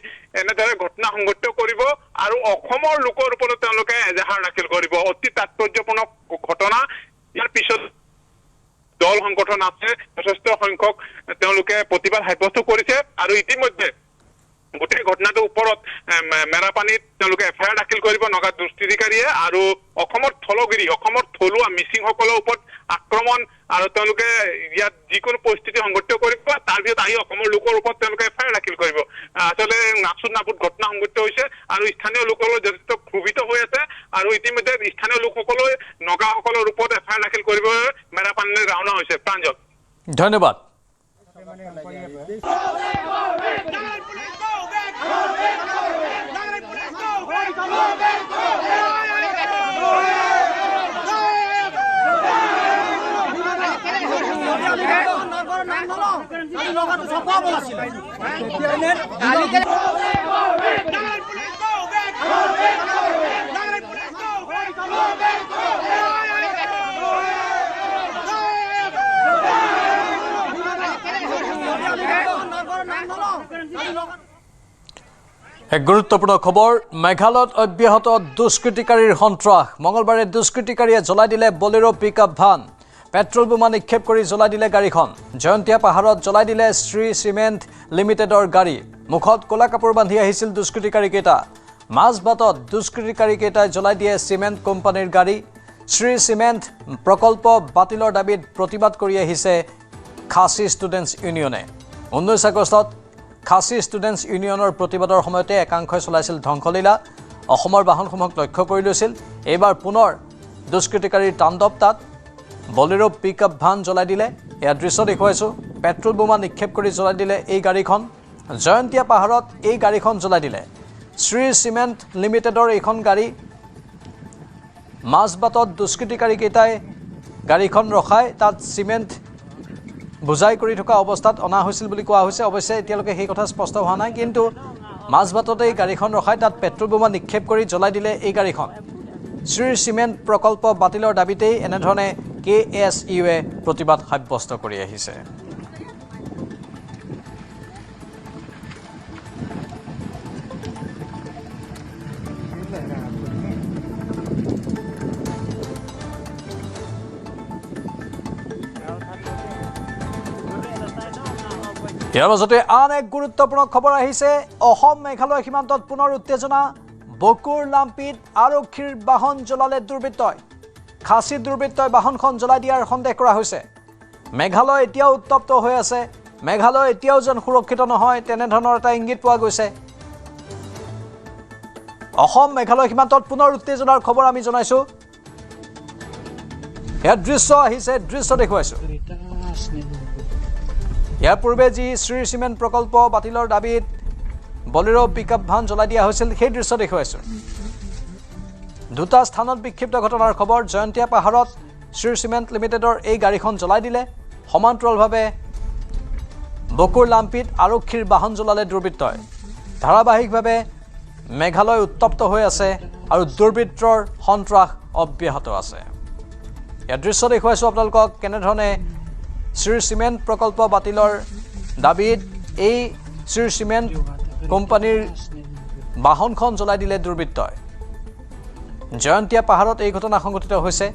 এনেদৰে ঘটনা সংঘটিত কৰিব আৰু অসমৰ লোকৰ ওপৰত তেওঁলোকে এজাহাৰ দাখিল কৰিব অতি তাৎপৰ্যপূৰ্ণ ঘটনা। ইয়াৰ পিছত দল সংগঠন আছে যথেষ্ট সংখ্যক তেওঁলোকে প্ৰতিবাদ সাব্যস্ত কৰিছে আৰু ইতিমধ্যে গোটেই ঘটনাটোৰ ওপৰত মেৰাপানীত তেওঁলোকে এফআইআৰ দাখিল কৰিব নগা দুষ্কৃতিকাৰীয়ে আৰু অসমৰ থলুৱা মিচিংসকলৰ ওপৰত আক্ৰমণ আৰু তেওঁলোকে ইয়াত যিকোনো পৰিস্থিতি সংঘটিত কৰিব তাৰ ভিতৰত আহি অসমৰ লোকৰ ওপৰত তেওঁলোকে এফআইআৰ দাখিল কৰিব। আচলতে নাপুত ঘটনা সংঘটিত হৈছে আৰু স্থানীয় লোকসকলৰ যথেষ্ট ক্ষোভিত হৈ আছে আৰু ইতিমধ্যে স্থানীয় লোকসকলে নগাসকলৰ ওপৰত এফআইআৰ দাখিল কৰিবলৈ মেৰাপানীলৈ ৰাওনা হৈছে। প্ৰাঞ্জল, ধন্যবাদ। এক গুৰুত্বপূৰ্ণ খবৰ মেঘালয়ত অব্যাহত দুষ্কৃতিকাৰীৰ সন্ত্ৰাস। মঙলবাৰে দুষ্কৃতিকাৰীয়ে জ্বলাই দিলে বলেৰো পিকআপ ভান। পেট্ৰল বোমা নিক্ষেপ কৰি জ্বলাই দিলে গাড়ীখন জয়ন্তীয়া পাহাৰত জ্বলাই দিলে শ্ৰী চিমেণ্ট লিমিটেডৰ গাড়ী মুখত ক'লা কাপোৰ বান্ধি আহিছিল দুষ্কৃতিকাৰীকেইটা মাজবাটত দুষ্কৃতিকাৰীকেইটাই জ্বলাই দিয়ে চিমেণ্ট কোম্পানীৰ গাড়ী শ্ৰী চিমেণ্ট প্ৰকল্প বাতিলৰ দাবীত প্ৰতিবাদ কৰি আহিছে খাচী ষ্টুডেণ্টছ ইউনিয়নে 19 আগষ্টত খাচী ষ্টুডেণ্টছ ইউনিয়নৰ প্ৰতিবাদৰ সময়তে একাংশই চলাইছিল ধ্বংসলীলা অসমৰ বাহনসমূহক লক্ষ্য কৰি লৈছিল এইবাৰ পুনৰ দুষ্কৃতিকাৰীৰ তাণ্ডৱ তাত বলেৰো পিকআপ ভান জ্বলাই দিলে এয়া দৃশ্য দেখুৱাইছোঁ পেট্ৰল বোমা নিক্ষেপ কৰি জ্বলাই দিলে এই গাড়ীখন জয়ন্তীয়া পাহাৰত এই গাড়ীখন জ্বলাই দিলে শ্ৰী চিমেণ্ট লিমিটেডৰ এইখন গাড়ী মাজবাটত দুষ্কৃতিকাৰীকেইটাই গাড়ীখন ৰখাই তাত চিমেণ্ট বুজাই কৰি থকা অৱস্থাত অনা হৈছিল বুলি কোৱা হৈছে অৱশ্যে এতিয়ালৈকে সেই কথা স্পষ্ট হোৱা নাই কিন্তু মাজবাটতে এই গাড়ীখন ৰখাই তাত পেট্ৰল বোমা নিক্ষেপ কৰি জ্বলাই দিলে এই গাড়ীখন শ্ৰী চিমেণ্ট প্ৰকল্প বাতিলৰ দাবীতেই এনেধৰণে KSUৱে প্ৰতিবাদ সাব্যস্ত কৰি আহিছে ইয়াৰ মাজতে আন এক গুৰুত্বপূৰ্ণ খবৰ আহিছে অসম মেঘালয় সীমান্তত পুনৰ উত্তেজনা বকুৰ লাম্পিত আৰক্ষীৰ বাহন জ্বলালে দুৰ্বৃত্তই খাচী দুৰ্বৃত্তই বাহনখন জ্বলাই দিয়াৰ সন্দেহ কৰা হৈছে মেঘালয় এতিয়াও উত্তপ্ত হৈ আছে মেঘালয় এতিয়াও যেন সুৰক্ষিত নহয় তেনেধৰণৰ এটা ইংগিত পোৱা গৈছে অসম মেঘালয় সীমান্তত পুনৰ উত্তেজনাৰ খবৰ আমি জনাইছোঁ ইয়াৰ দৃশ্য আহিছে দৃশ্য দেখুৱাইছোঁ ইয়াৰ পূৰ্বে যি শ্ৰী চিমেণ্ট প্ৰকল্প বাতিলৰ দাবীত বলেৰো পিকআপ ভান জ্বলাই দিয়া হৈছিল সেই দৃশ্য দেখুৱাইছোঁ দুটা স্থানত বিক্ষিপ্ত ঘটনাৰ খবৰ জয়ন্তীয়া পাহাৰত শ্ৰী চিমেণ্ট লিমিটেডৰ এই গাড়ীখন জ্বলাই দিলে সমান্তৰালভাৱে বকুৰ লাম্পিত আৰক্ষীৰ বাহন জ্বলালে দুৰ্বৃত্তই ধাৰাবাহিকভাৱে মেঘালয় উত্তপ্ত হৈ আছে আৰু দুৰ্বৃত্তৰ সন্ত্ৰাস অব্যাহত আছে ইয়াৰ দৃশ্য দেখুৱাইছোঁ আপোনালোকক কেনেধৰণে শ্ৰী চিমেণ্ট প্ৰকল্প বাতিলৰ দাবীত এই শ্ৰী চিমেণ্ট কোম্পানীৰ বাহনখন জ্বলাই দিলে দুৰ্বৃত্তই জয়ন্তীয়া পাহাৰত এই ঘটনা সংঘটিত হৈছে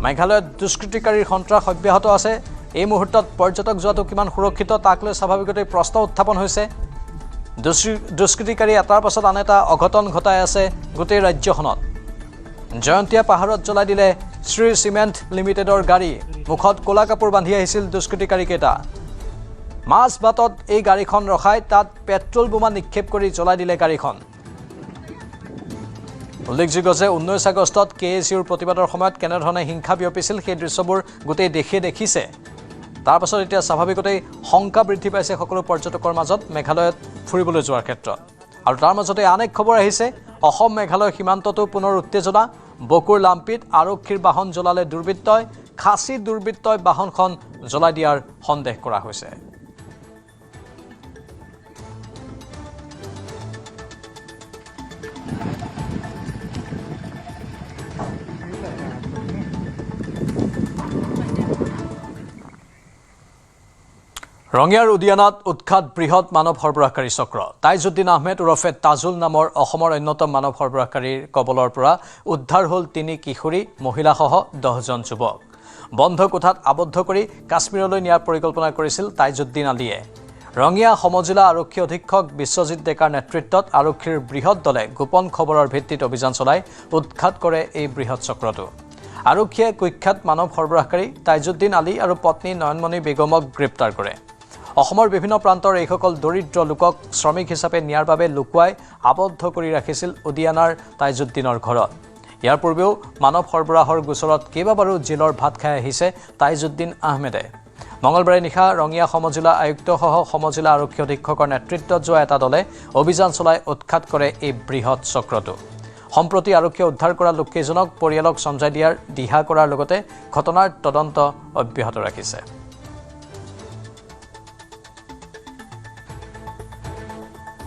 মেঘালয়ত দুষ্কৃতিকাৰীৰ সন্ত্ৰাস অব্যাহত আছে এই মুহূৰ্তত পৰ্যটক যোৱাটো কিমান সুৰক্ষিত তাক লৈ স্বাভাৱিকতে প্ৰশ্ন উত্থাপন হৈছে দুষ্কৃতিকাৰী এটাৰ পাছত আন এটা অঘটন ঘটাই আছে গোটেই ৰাজ্যখনত জয়ন্তীয়া পাহাৰত জ্বলাই দিলে শ্ৰী চিমেণ্ট লিমিটেডৰ গাড়ী মুখত ক'লা কাপোৰ বান্ধি আহিছিল দুষ্কৃতিকাৰীকেইটা মাজবাটত এই গাড়ীখন ৰখাই তাত পেট্ৰল বোমা নিক্ষেপ কৰি জ্বলাই দিলে গাড়ীখন উল্লেখযোগ্য যে 19 আগষ্টত KSUৰ প্ৰতিবাদৰ সময়ত কেনেধৰণে হিংসা বিয়পিছিল সেই দৃশ্যবোৰ গোটেই দেশে দেখিছে তাৰ পাছত এতিয়া স্বাভাৱিকতেই শংকা বৃদ্ধি পাইছে সকলো পৰ্যটকৰ মাজত মেঘালয়ত ফুৰিবলৈ যোৱাৰ ক্ষেত্ৰত আৰু তাৰ মাজতে আন এক খবৰ আহিছে অসম মেঘালয় সীমান্ততো পুনৰ উত্তেজনা বকুৰ লাম্পিত আৰক্ষীৰ বাহন জ্বলালে দুৰ্বৃত্তই খাচী দুৰ্বৃত্তই বাহনখন জ্বলাই দিয়াৰ সন্দেহ কৰা হৈছে ৰঙিয়াৰ উদিয়ানাত উৎখাত বৃহৎ মানৱ সৰবৰাহকাৰী চক্ৰ তাইজুদ্দিন আহমেদ ওৰফে তাজুল নামৰ অসমৰ অন্যতম মানৱ সৰবৰাহকাৰীৰ কবলৰ পৰা উদ্ধাৰ হ'ল 3 কিশোৰী মহিলাসহ 10জন যুৱক বন্ধ কোঠাত আবদ্ধ কৰি কাশ্মীৰলৈ নিয়াৰ পৰিকল্পনা কৰিছিল তাইজুদ্দিন আলীয়ে ৰঙিয়া সমজিলা আৰক্ষী অধীক্ষক বিশ্বজিৎ ডেকাৰ নেতৃত্বত আৰক্ষীৰ বৃহৎ দলে গোপন খবৰৰ ভিত্তিত অভিযান চলাই উৎখাত কৰে এই বৃহৎ চক্ৰটো আৰক্ষীয়ে কুখ্যাত মানৱ সৰবৰাহকাৰী তাইজুদ্দিন আলী আৰু পত্নী নয়নমণি বেগমক গ্ৰেপ্তাৰ কৰে অসমৰ বিভিন্ন প্ৰান্তৰ এইসকল দৰিদ্ৰ লোকক শ্ৰমিক হিচাপে নিয়াৰ বাবে লুকুৱাই আবদ্ধ কৰি ৰাখিছিল উদিয়ানাৰ তাইজুদ্দিনৰ ঘৰত ইয়াৰ পূৰ্বেও মানৱ সৰবৰাহৰ গোচৰত কেইবাবাৰো জেলৰ ভাত খাই আহিছে তাইজুদ্দিন আহমেদে মঙলবাৰে নিশা ৰঙিয়া সমজিলা আয়ুক্তসহ সমজিলা আৰক্ষী অধীক্ষকৰ নেতৃত্বত যোৱা এটা দলে অভিযান চলাই উৎখাত কৰে এই বৃহৎ চক্ৰটো সম্প্ৰতি আৰক্ষীয়ে উদ্ধাৰ কৰা লোককেইজনক পৰিয়ালক সমজাই দিয়াৰ দিহা কৰাৰ লগতে ঘটনাৰ তদন্ত অব্যাহত ৰাখিছে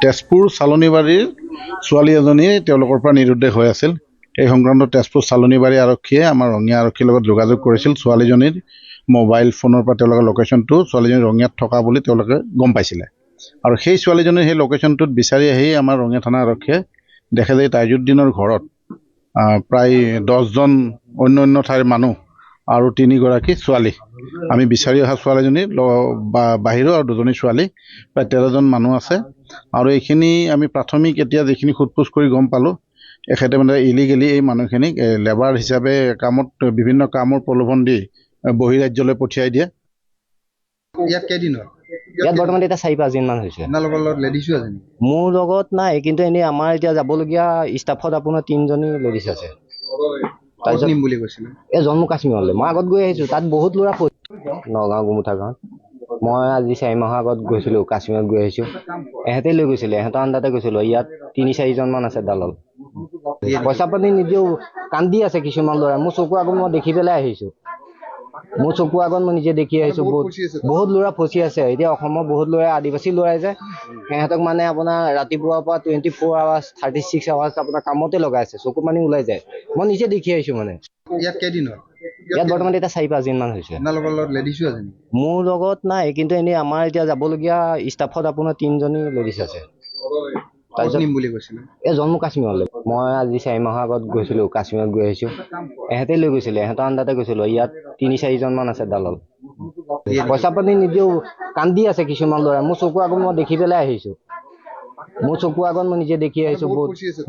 তেজপুৰ চালনীবাৰীৰ ছোৱালী এজনী তেওঁলোকৰ পৰা নিৰুদ্দেশ হৈ আছিল এই সংক্ৰান্তত তেজপুৰ চালনীবাৰী আৰক্ষীয়ে আমাৰ ৰঙিয়া আৰক্ষীৰ লগত যোগাযোগ কৰিছিল ছোৱালীজনীৰ মোবাইল ফোনৰ পৰা তেওঁলোকে লোকেশ্যনটো ছোৱালীজনী ৰঙিয়াত থকা বুলি তেওঁলোকে গম পাইছিলে আৰু সেই ছোৱালীজনীৰ সেই লোকেশ্যনটোত বিচাৰি আহি আমাৰ ৰঙিয়া থানা আৰক্ষীয়ে দেখে যে তাইজুদ্দিনৰ ঘৰত প্ৰায় 10জন অন্য ঠাইৰ মানুহ আৰু 3গৰাকী ছোৱালী। আমি বিচাৰি অহা ছোৱালীজনী বাহিৰৰ আৰু 2জনী ছোৱালী, প্ৰায় 13জন মানুহ আছে। আৰু এইখিনি আমি প্ৰাথমিক এতিয়া যিখিনি সোধপোছ কৰি গম পালোঁ, এখেতে মানে ইলিগেলি এই মানুহখিনিক লেবাৰ হিচাপে কামত বিভিন্ন কামৰ প্ৰলোভন দি বহিৰাজ্যলৈ পঠিয়াই দিয়ে। ইয়াত কেইদিন হ'ল? ইয়াত বৰ্তমান এতিয়া 4-5 দিনমান হৈছে। আপোনালোকৰ লগত লেডিজো আছে নেকি? মোৰ লগত নাই, কিন্তু এনেই আমাৰ এতিয়া যাবলগীয়া ষ্টাফত আপোনাৰ 3জনী লেডিজ আছে। ক'ত নিম বুলি কৈছিলে? এই জম্মু কাশ্মীৰলৈ মই আগত গৈ আহিছোঁ। তাত বহুত ল'ৰা নগাঁও গুমুঠা গাঁৱত। মই আজি 4 মাহৰ আগত গৈছিলোঁ, কাশ্মীৰত গৈ আহিছোঁ। এহেঁতেই লৈ গৈছিলে, এহেঁতৰ আণ্ডাতে গৈছিলোঁ। ইয়াত 3-4জনমান আছে দালাল। পইচা পাতি নিদিও, কান্দি আছে কিছুমান ল'ৰা। মোৰ চকুৰ আগত মই দেখি পেলাই আহিছোঁ। মোৰ চকুৰ আগত মই নিজে দেখি আহিছোঁ। বহুত ল'ৰা ফচি আছে। এতিয়া অসমৰ বহুত ল'ৰা আদিবাসী ল'ৰাই যে সিহঁতক মানে আপোনাৰ ৰাতিপুৱাৰ পৰা 24 আৱাৰ্ছ 36 আৱাৰ্ছ আপোনাৰ কামতে লগাইছে, চকু পানী ওলাই যায়। মই নিজে দেখি আহিছোঁ মানে। ইয়াত কেইদিন হ'ল? ইয়াত বৰ্তমান এতিয়া 4-5 দিনমান হৈছে। আপোনালোকৰ লগত লেডিজো আছে নেকি? মোৰ লগত নাই, কিন্তু এনেই আমাৰ এতিয়া যাবলগীয়া ষ্টাফত আপোনাৰ 3জনী লেডিজ আছে। ক'ত নিম বুলি কৈছিলে? এই জম্মু কাশ্মীৰলৈ। মই আজি 4 মাহৰ আগত গৈছিলোঁ, কাশ্মীৰত গৈ আহিছোঁ। এহেঁতেই লৈ গৈছিলে, এহেঁতৰ আণ্ডাতে গৈছিলোঁ। ইয়াত 3-4জনমান আছে দালাল। পইচা পাতি নিদিও, কান্দি আছে কিছুমান ল'ৰা। মোৰ চকুৰ আগত মই দেখি পেলাই আহিছোঁ। মোৰ চকুৰ আগত মই নিজে দেখি আহিছোঁ।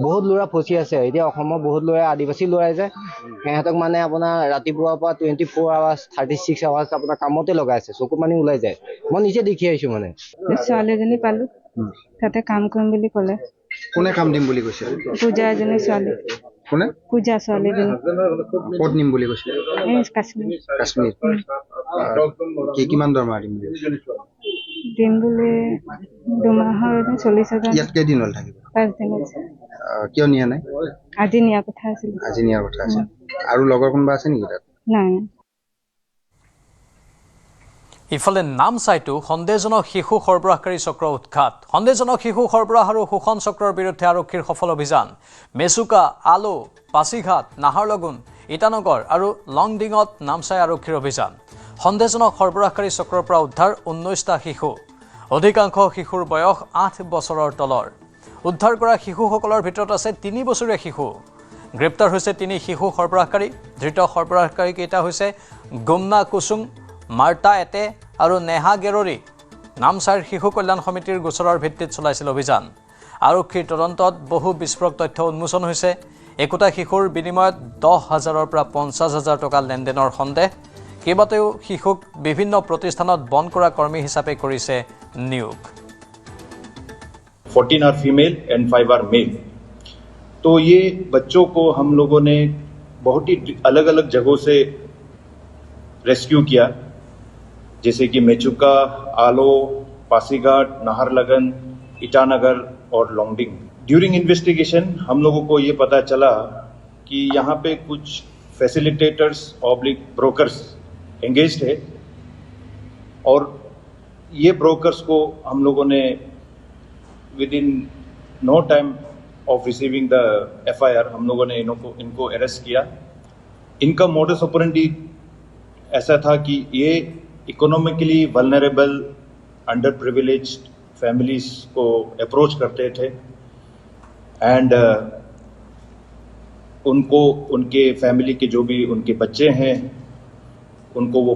বহুত ল'ৰা ফচি আছে। এতিয়া অসমৰ বহুত ল'ৰা আদিবাসী ল'ৰাই যে সিহঁতক মানে আপোনাৰ ৰাতিপুৱাৰ পৰা 24 আৱাৰ্ছ 36 আৱাৰ্ছ আপোনাৰ কামতে লগাইছে, চকু পানী ওলাই যায়। মই নিজে দেখি আহিছোঁ মানে। ছোৱালীজনী পালোঁ, তাতে কাম কৰিম বুলি ক'লে। কোনে কাম দিম বুলি কৈছিলে? পূজা এজনী ছোৱালী। কোনে? পূজা ছোৱালীজনী। ক'ত নিম বুলি কৈছিলে? কাশ্মীৰ। কাশ্মীৰ। কিমান দৰমহা দিম বুলি কৈছিলে? দিম বুলি 2 মাহৰ 40,000। ইয়াত কেইদিন হ'ল থাকিব? 5 দিন হৈছে। কিয় নিয়া নাই? আজি নিয়া কথা আছিল। আজি নিয়াৰ কথা আছে। আৰু লগৰ কোনোবা আছে নেকি তাত? নাই। ইফালে নামচাইতো সন্দেহজনক শিশু সৰবৰাহকাৰী চক্ৰ উৎখাত। সন্দেহজনক শিশু সৰবৰাহ আৰু শোষণ চক্ৰৰ বিৰুদ্ধে আৰক্ষীৰ সফল অভিযান। মেচুকা, আলো, পাছিঘাট, নাহৰলগুন, ইটানগৰ আৰু লংডিঙত নামচাই আৰক্ষীৰ অভিযান। সন্দেহজনক সৰবৰাহকাৰী চক্ৰৰ পৰা উদ্ধাৰ 19টা শিশু। অধিকাংশ শিশুৰ বয়স 8 বছৰৰ তলৰ। উদ্ধাৰ কৰা শিশুসকলৰ ভিতৰত আছে 3 বছৰীয়া শিশু। গ্ৰেপ্তাৰ হৈছে 3 শিশু সৰবৰাহকাৰী। ধৃত সৰবৰাহকাৰীকেইটা হৈছে গুমনা কুচুং, মাৰ্টা এটে আৰু নেহা গেৰৰী। নামচাইৰ শিশু কল্যাণ সমিতিৰ গোচৰৰ ভিত্তিত চলাইছিল অভিযান। আৰক্ষীৰ তদন্তত বহু বিস্ফোৰক তথ্য উন্মোচন হৈছে। একোটা শিশুৰ বিনিময়ত 10,000ৰ পৰা 50,000 টকা লেনদেনৰ সন্দেহ। কেইবাটাও শিশুক বিভিন্ন প্ৰতিষ্ঠানত বন্ধ কৰা কৰ্মী হিচাপে কৰিছে নিয়োগ। 14 are female and 5 are male. तो ये बच्चों को हम लोगों ने बहुत ही अलग अलग जगहों से रेस्क्यू किया, जैसे कि मेचुका, आलो, पासीघाट, नाहरलगन, ईटानगर और लॉन्गडिंग। ड्यूरिंग इन्वेस्टिगेशन हम लोगों को ये पता चला कि यहाँ पे कुछ फैसिलिटेटर्स ऑब्लिक ब्रोकर्स एंगेज्ड है, और ये ब्रोकर्स को हम लोगों ने within no time of receiving the FIR हम लोगों ने इनको अरेस्ट किया। इनका मोडस ऑपरेंडी ऐसा था कि ये economically vulnerable under privileged families को अप्रोच करते थे एंड उनको उनके फैमिली के जो भी उनके बच्चे हैं उनको वो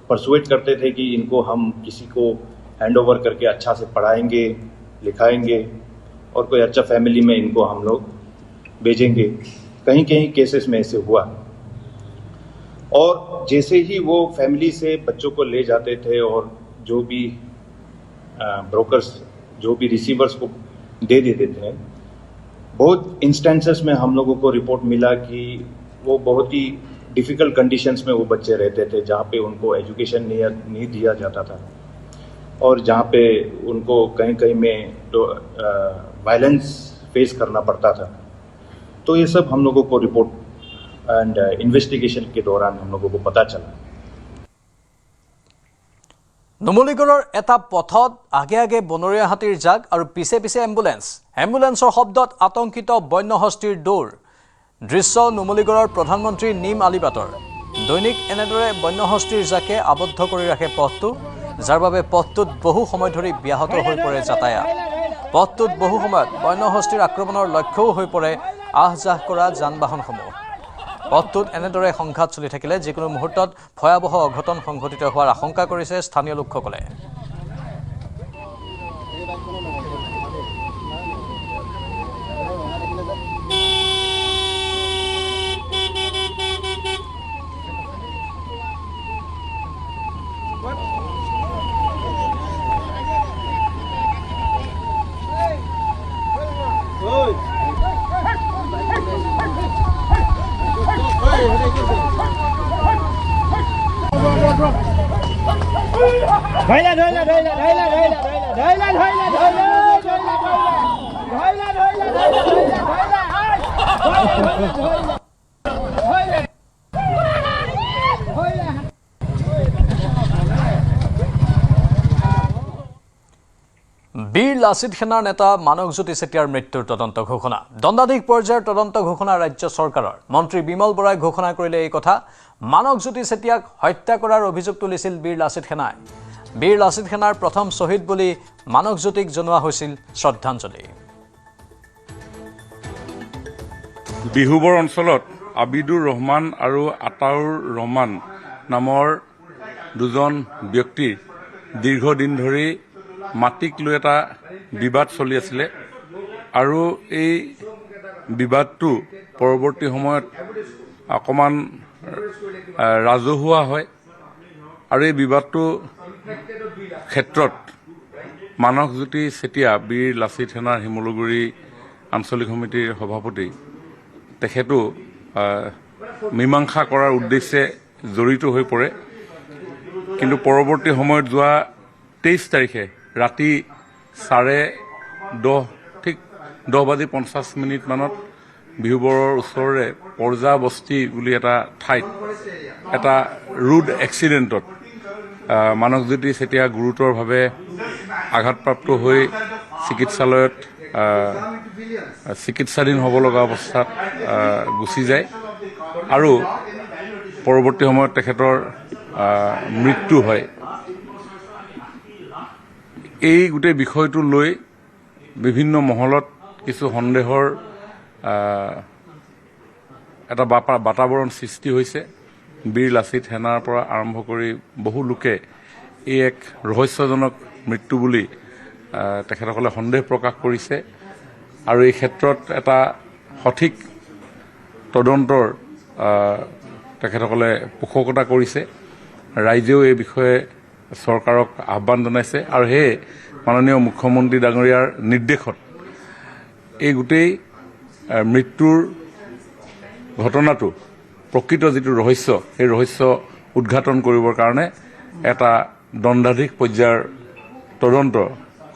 परसुएट करते थे कि इनको हम किसी को हैंड ओवर करके अच्छा से पढ़ाएंगे, लिखाएंगे और कोई अच्छा फैमिली में इनको हम लोग भेजेंगे। कहीं कहीं केसेस में ऐसे हुआ, और जैसे ही वो फैमिली से बच्चों को ले जाते थे और जो भी ब्रोकर्स जो भी रिसीवर्स को दे देते थे, बहुत इंस्टेंसेस में हम लोगों को रिपोर्ट मिला कि वो बहुत ही डिफ़िकल्ट कंडीशंस में वो बच्चे रहते थे, जहाँ पे उनको एजुकेशन नहीं दिया जाता था और जहाँ पे उनको कहीं कहीं में तो वायलेंस फेस करना पड़ता था। तो ये सब हम लोगों को रिपोर्ट एंड इन्वेस्टिगेशन के दौरान हम लोगों को पता चला। নুমলীগড়ৰ এটা পথত আগে আগে বনৰীয়া হাতীৰ জাক আৰু পিছে পিছে এম্বুলেন্সৰ শব্দত আতংকিত বন্যহস্তীৰ দৌৰ। দৃশ্য নুমলীগড়ৰ প্ৰধানমন্ত্ৰী নিম আলিবাটৰ। দৈনিক এনেদৰে বন্যহস্তীৰ জাকে আবদ্ধ কৰি ৰাখে পথটো, যাৰ বাবে পথটোত বহু সময় ধৰি ব্যাহত হৈ পৰে যাতায়াত। পথটোত বহু সময়ত বন্যহস্তীৰ আক্ৰমণৰ লক্ষ্যও হৈ পৰে আহ যাহ কৰা যান বাহনসমূহ। পথটোত এনেদৰে সংঘাত চলি থাকিলে যিকোনো মুহূৰ্তত ভয়াৱহ অঘটন সংঘটিত হোৱাৰ আশংকা কৰিছে স্থানীয় লোকসকলে। বীৰ লাচিত সেনাৰ নেতা মানৱজ্যোতি চেতিয়াৰ মৃত্যুৰ তদন্ত ঘোষণা। দণ্ডাধীশ পৰ্যায়ৰ তদন্ত ঘোষণা ৰাজ্য চৰকাৰৰ। মন্ত্ৰী বিমল বৰাই ঘোষণা কৰিলে এই কথা। মানৱজ্যোতি চেতিয়াক হত্যা কৰাৰ অভিযোগ তুলিছিল বীৰ লাচিত সেনাই। বীৰ লাচিত সেনাৰ প্ৰথম শ্বহীদ বুলি মানৱজ্যোতিক জনোৱা হৈছিল শ্ৰদ্ধাঞ্জলি। বিহুবৰ অঞ্চলত আবিদুৰ ৰহমান আৰু আতাউৰ ৰহমান নামৰ দুজন ব্যক্তিৰ দীৰ্ঘদিন ধৰি মাটিক লৈ এটা বিবাদ চলি আছিলে আৰু এই বিবাদটো পৰৱৰ্তী সময়ত অকণমান ৰাজহুৱা হয় আৰু এই বিবাদটো ক্ষেত্ৰত মানৱজ্যোতি চেতিয়া বীৰ লাচিত সেনাৰ শিমলুগুৰি আঞ্চলিক সমিতিৰ সভাপতি তেখেতো মীমাংসা কৰাৰ উদ্দেশ্যে জড়িত হৈ পৰে। কিন্তু পৰৱৰ্তী সময়ত যোৱা 23 তাৰিখে ৰাতি 10:50 মানত বিহুবৰৰ ওচৰৰে পৰ্জা বস্তি বুলি এটা ঠাইত এটা ৰোড এক্সিডেণ্টত মানৱজ্যোতি চেতিয়া গুৰুতৰভাৱে আঘাতপ্ৰাপ্ত হৈ চিকিৎসালয়ত চিকিৎসাধীন হ'ব লগা অৱস্থাত গুচি যায় আৰু পৰৱৰ্তী সময়ত তেখেতৰ মৃত্যু হয়। এই গোটেই বিষয়টো লৈ বিভিন্ন মহলত কিছু সন্দেহৰ এটা বাতাবৰণ সৃষ্টি হৈছে। বীৰ লাচিত সেনাৰ পৰা আৰম্ভ কৰি বহু লোকে এই এক ৰহস্যজনক মৃত্যু বুলি তেখেতসকলে সন্দেহ প্ৰকাশ কৰিছে আৰু এই ক্ষেত্ৰত এটা সঠিক তদন্তৰ তেখেতসকলে পোষকতা কৰিছে। ৰাইজেও এই বিষয়ে চৰকাৰক আহ্বান জনাইছে আৰু সেয়ে মাননীয় মুখ্যমন্ত্ৰী ডাঙৰীয়াৰ নিৰ্দেশত এই গোটেই মৃত্যুৰ ঘটনাটো প্ৰকৃত যিটো ৰহস্য সেই ৰহস্য উদ্ঘাটন কৰিবৰ কাৰণে এটা দণ্ডাধীশ পৰ্যায়ৰ তদন্ত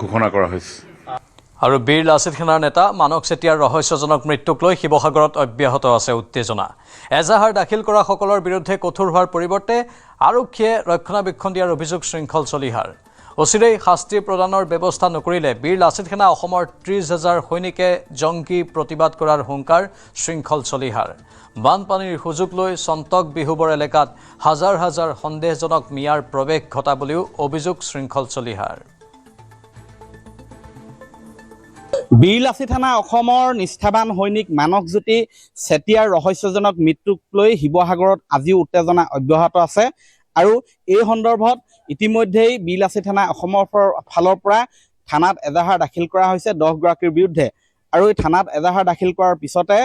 ঘোষণা কৰা হৈছে। আৰু বীৰ লাচিত সেনাৰ নেতা মানৱ চেতিয়াৰ ৰহস্যজনক মৃত্যুক লৈ শিৱসাগৰত অব্যাহত আছে উত্তেজনা। এজাহাৰ দাখিল কৰা সকলৰ বিৰুদ্ধে কঠোৰ হোৱাৰ পৰিৱৰ্তে আৰক্ষীয়ে ৰক্ষণাবেক্ষণ দিয়াৰ অভিযোগ শৃংখল চলিহাৰ। অচিৰেই শাস্তি প্ৰদানৰ ব্যৱস্থা নকৰিলে বীৰ লাচিত সেনা অসমৰ 30,000 সৈনিকে জংকী প্ৰতিবাদ কৰাৰ হুংকাৰ শৃংখল চলিহাৰ। বানপানীৰ সুযোগ লৈ চন্তক বিহুবৰ এলেকাত হাজাৰ হাজাৰ সন্দেহজনক মিয়াৰ প্ৰৱেশ ঘটা বুলিও অভিযোগ শৃংখল চলিহাৰ। বীৰ লাচিত সেনা অসমৰ নিষ্ঠাবান সৈনিক মানৱজ্যোতি চেতিয়াৰ ৰহস্যজনক মৃত্যুক লৈ শিৱসাগৰত আজিও উত্তেজনা অব্যাহত আছে আৰু এই সন্দৰ্ভত ইতিমধ্যেই বীৰ লাচিত সেনা অসমৰ ফালৰ পৰা থানাত এজাহাৰ দাখিল কৰা হৈছে 10 গৰাকীৰ বিৰুদ্ধে আৰু এই থানাত এজাহাৰ দাখিল কৰাৰ পিছতে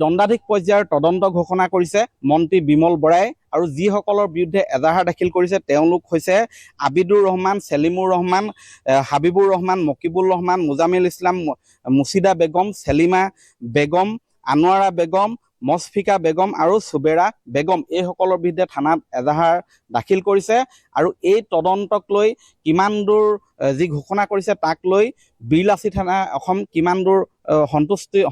দণ্ডাধীশ পৰ্যায়ৰ তদন্ত ঘোষণা কৰিছে মন্ত্ৰী বিমল বৰাই আৰু যিসকলৰ বিৰুদ্ধে এজাহাৰ দাখিল কৰিছে তেওঁলোক হৈছে আবিদুৰ ৰহমান, চেলিমুৰ ৰহমান, হাবিবুৰ ৰহমান, মকিবুল ৰহমান, মুজামিল ইছলাম, মুছিদা বেগম, চেলিমা বেগম, আনোৱাৰা বেগম, মছফিকা বেগম আৰু সুবেৰা বেগম এইসকলৰ বিৰুদ্ধে থানাত এজাহাৰ দাখিল কৰিছে আৰু এই তদন্তক লৈ কিমান দূৰ যি ঘোষণা কৰিছে তাক লৈ বীৰ লাচিত সেনা অসম কিমান দূৰ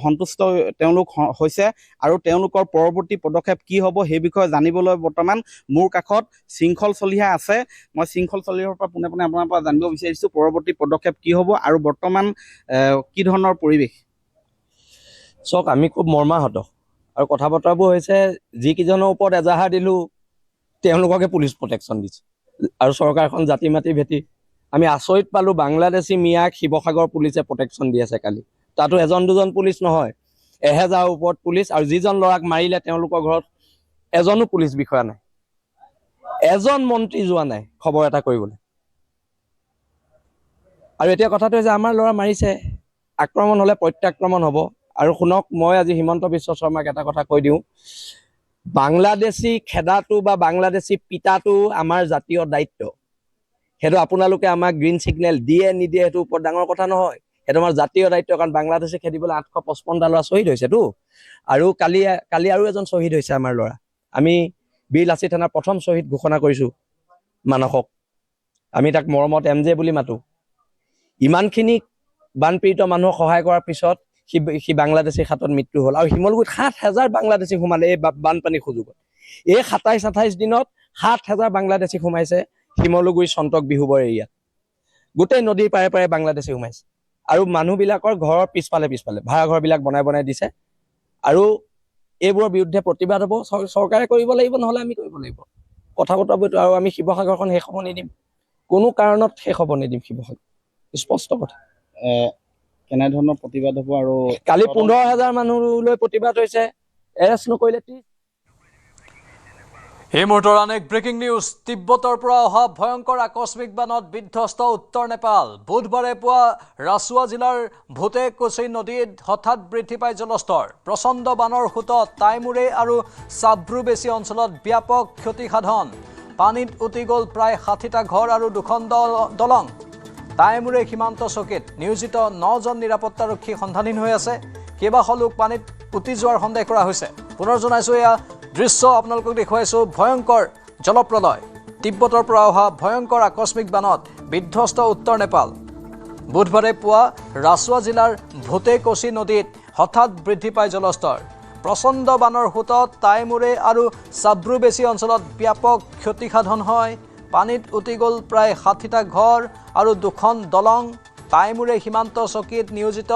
সন্তুষ্ট তেওঁলোক হৈছে আৰু তেওঁলোকৰ পৰৱৰ্তী পদক্ষেপ কি হ'ব সেই বিষয়ে জানিবলৈ বৰ্তমান মোৰ কাষত শৃংখল চলিহা আছে। মই শৃংখল চলিহাৰ পৰা পোনে পোনে আপোনাৰ পৰা জানিব বিচাৰিছোঁ পৰৱৰ্তী পদক্ষেপ কি হ'ব আৰু বৰ্তমান কি ধৰণৰ পৰিৱেশ। চাওক, আমি খুব মৰ্মাহত আৰু কথা বতৰাবোৰ হৈছে যিকেইজনৰ ওপৰত এজাহাৰ দিলোঁ তেওঁলোককে পুলিচ প্ৰটেকশ্যন দিছে আৰু চৰকাৰখন জাতি মাতি ভেটি আমি আচৰিত পালোঁ। বাংলাদেশী মিয়াক শিৱসাগৰ পুলিচে প্ৰটেকশ্যন দি আছে কালি। তাতো এজন দুজন পুলিচ নহয়, 1000 ওপৰত পুলিচ, আৰু যিজন ল'ৰাক মাৰিলে তেওঁলোকৰ ঘৰত এজনো পুলিচ বিষয়া নাই, এজন মন্ত্ৰী যোৱা নাই খবৰ এটা কৰিবলৈ। আৰু এতিয়া কথাটো হৈছে আমাৰ ল'ৰা মাৰিছে, আক্ৰমণ হ'লে প্ৰত্যাক্ৰমণ হ'ব। আৰু শুনক, মই আজি হিমন্ত বিশ্ব শৰ্মাক এটা কথা কৈ দিওঁ, বাংলাদেশী খেদাটো বা বাংলাদেশী পিতাটো আমাৰ জাতীয় দায়িত্ব। সেইটো আপোনালোকে আমাক গ্ৰীণ ছিগনেল দিয়ে নিদিয়ে সেইটো ওপৰত ডাঙৰ কথা নহয়, সেইটো আমাৰ জাতীয় দায়িত্ব। কাৰণ বাংলাদেশে খেদিবলৈ 855টা ল'ৰা শ্বহীদ হৈছেতো। আৰু কালি আৰু এজন শ্বহীদ হৈছে আমাৰ ল'ৰা। আমি বীৰ লাচিত থানাৰ প্ৰথম শ্বহীদ ঘোষণা কৰিছোঁ মানসক, আমি তাক মৰমত MJ বুলি মাতো। ইমানখিনি বানপীড়িত মানুহক সহায় কৰাৰ পিছত সি বাংলাদেশী হাতত মৃত্যু হ'ল। আৰু শিমলুগুৰিত 7000 বাংলাদেশী সোমালে এই বানপানীৰ সুযোগত। এই 27-28 দিনত 7000 বাংলাদেশী সোমাইছে শিমলুগুৰি চন্তক বিহুবৰ এৰিয়াত। গোটেই নদীৰ পাৰে পাৰে বাংলাদেশী সোমাইছে। আৰু মানুহবিলাকৰ ঘৰৰ পিছফালে ভাড়া ঘৰবিলাক বনাই দিছে। আৰু এইবোৰৰ বিৰুদ্ধে প্ৰতিবাদ হ'ব, চৰকাৰে কৰিব লাগিব, নহ'লে আমি কৰিব লাগিব। কথা বতৰাবোৰ। আৰু আমি শিৱসাগৰখন শেষ হ'ব নিদিম, কোনো কাৰণত শেষ হ'ব নিদিম শিৱসাগৰ, স্পষ্ট কথা। কেনেধৰণৰ প্ৰতিবাদ হ'ব? আৰু কালি 15000 মানুহলৈ প্ৰতিবাদ হৈছে, এৰেষ্ট নকৰিলে 30। এই মুহূৰ্তৰ আন এক ব্ৰেকিং নিউজ। তিব্বতৰ পৰা অহা ভয়ংকৰ আকস্মিক বানত বিধ্বস্ত উত্তৰ নেপাল। বুধবাৰে পুৱা ৰাছুৱা জিলাৰ ভূতেকোচি নদীত হঠাৎ বৃদ্ধি পায় জলস্তৰ। প্ৰচণ্ড বানৰ সোঁতত টাইমুৰে আৰু চাব্ৰুবেচি অঞ্চলত ব্যাপক ক্ষতিসাধন। পানীত উটি গ'ল প্ৰায় 60টা ঘৰ আৰু 2খন দলং। টাইমুৰে সীমান্ত চকীত নিয়োজিত 9জন নিৰাপত্তাৰক্ষী সন্ধানহীন হৈ আছে। কেইবাশ লোক পানীত উটি যোৱাৰ সন্দেহ কৰা হৈছে। পুনৰ জনাইছোঁ, এয়া দৃশ্য আপোনালোকক দেখুৱাইছোঁ। ভয়ংকৰ জলপ্ৰলয়, তিব্বতৰ পৰা অহা ভয়ংকৰ আকস্মিক বানত বিধ্বস্ত উত্তৰ নেপাল। বুধবাৰে পুৱা ৰাছুৱা জিলাৰ ভূতেকোচি নদীত হঠাৎ বৃদ্ধি পায় জলস্তৰ। প্ৰচণ্ড বানৰ সোঁতত টাইমুৰে আৰু চাব্ৰুবেচি অঞ্চলত ব্যাপক ক্ষতিসাধন হয়। পানীত উটি গ'ল প্ৰায় 60টা ঘৰ আৰু 2খন দলং। টাইমুৰে সীমান্ত চকীত নিয়োজিত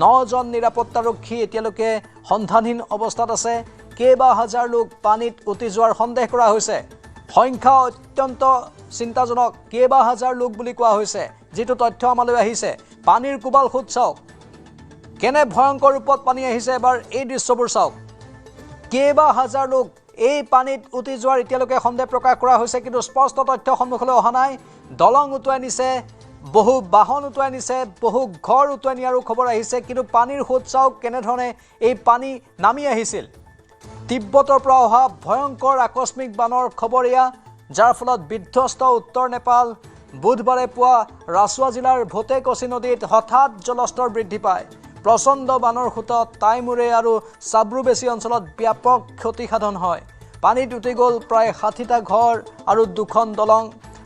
9জন নিৰাপত্তাৰক্ষী এতিয়ালৈকে সন্ধানহীন অৱস্থাত আছে। কেইবা হাজাৰ লোক পানীত উটি যোৱাৰ সন্দেহ কৰা হৈছে। সংখ্যা অত্যন্ত চিন্তাজনক, কেইবা হাজাৰ লোক বুলি কোৱা হৈছে। যিটো তথ্য আমালৈ আহিছে, পানীৰ কোবাল সোঁত চাওক, কেনে ভয়ংকৰ ৰূপত পানী আহিছে। এবাৰ এই দৃশ্যবোৰ চাওক, কেইবা হাজাৰ লোক এই পানীত উটি যোৱাৰ এতিয়ালৈকে সন্দেহ প্ৰকাশ কৰা হৈছে, কিন্তু স্পষ্ট তথ্য সন্মুখলৈ অহা নাই। দলং উটুৱাই নিছে, বহু বাহন উটুৱাই নিছে, বহু ঘৰ উটুৱাই নিয়াৰো খবৰ আহিছে, কিন্তু পানীৰ সোঁত চাওক কেনেধৰণে এই পানী নামি আহিছিল। তিব্বতৰ পৰা অহা ভয়ংকৰ আকস্মিক বানৰ খবৰ এয়া, যাৰ ফলত বিধ্বস্ত উত্তৰ নেপাল। বুধবাৰে পুৱা ৰাছুৱা জিলাৰ ভূতেকোচি নদীত হঠাৎ জলস্তৰ বৃদ্ধি পায়। প্ৰচণ্ড বানৰ সোঁতত টাইমুৰে আৰু চাব্ৰুবেচি অঞ্চলত ব্যাপক ক্ষতিসাধন হয়। পানীত উটি গ'ল প্ৰায় 60টা ঘৰ আৰু 2খন দলং।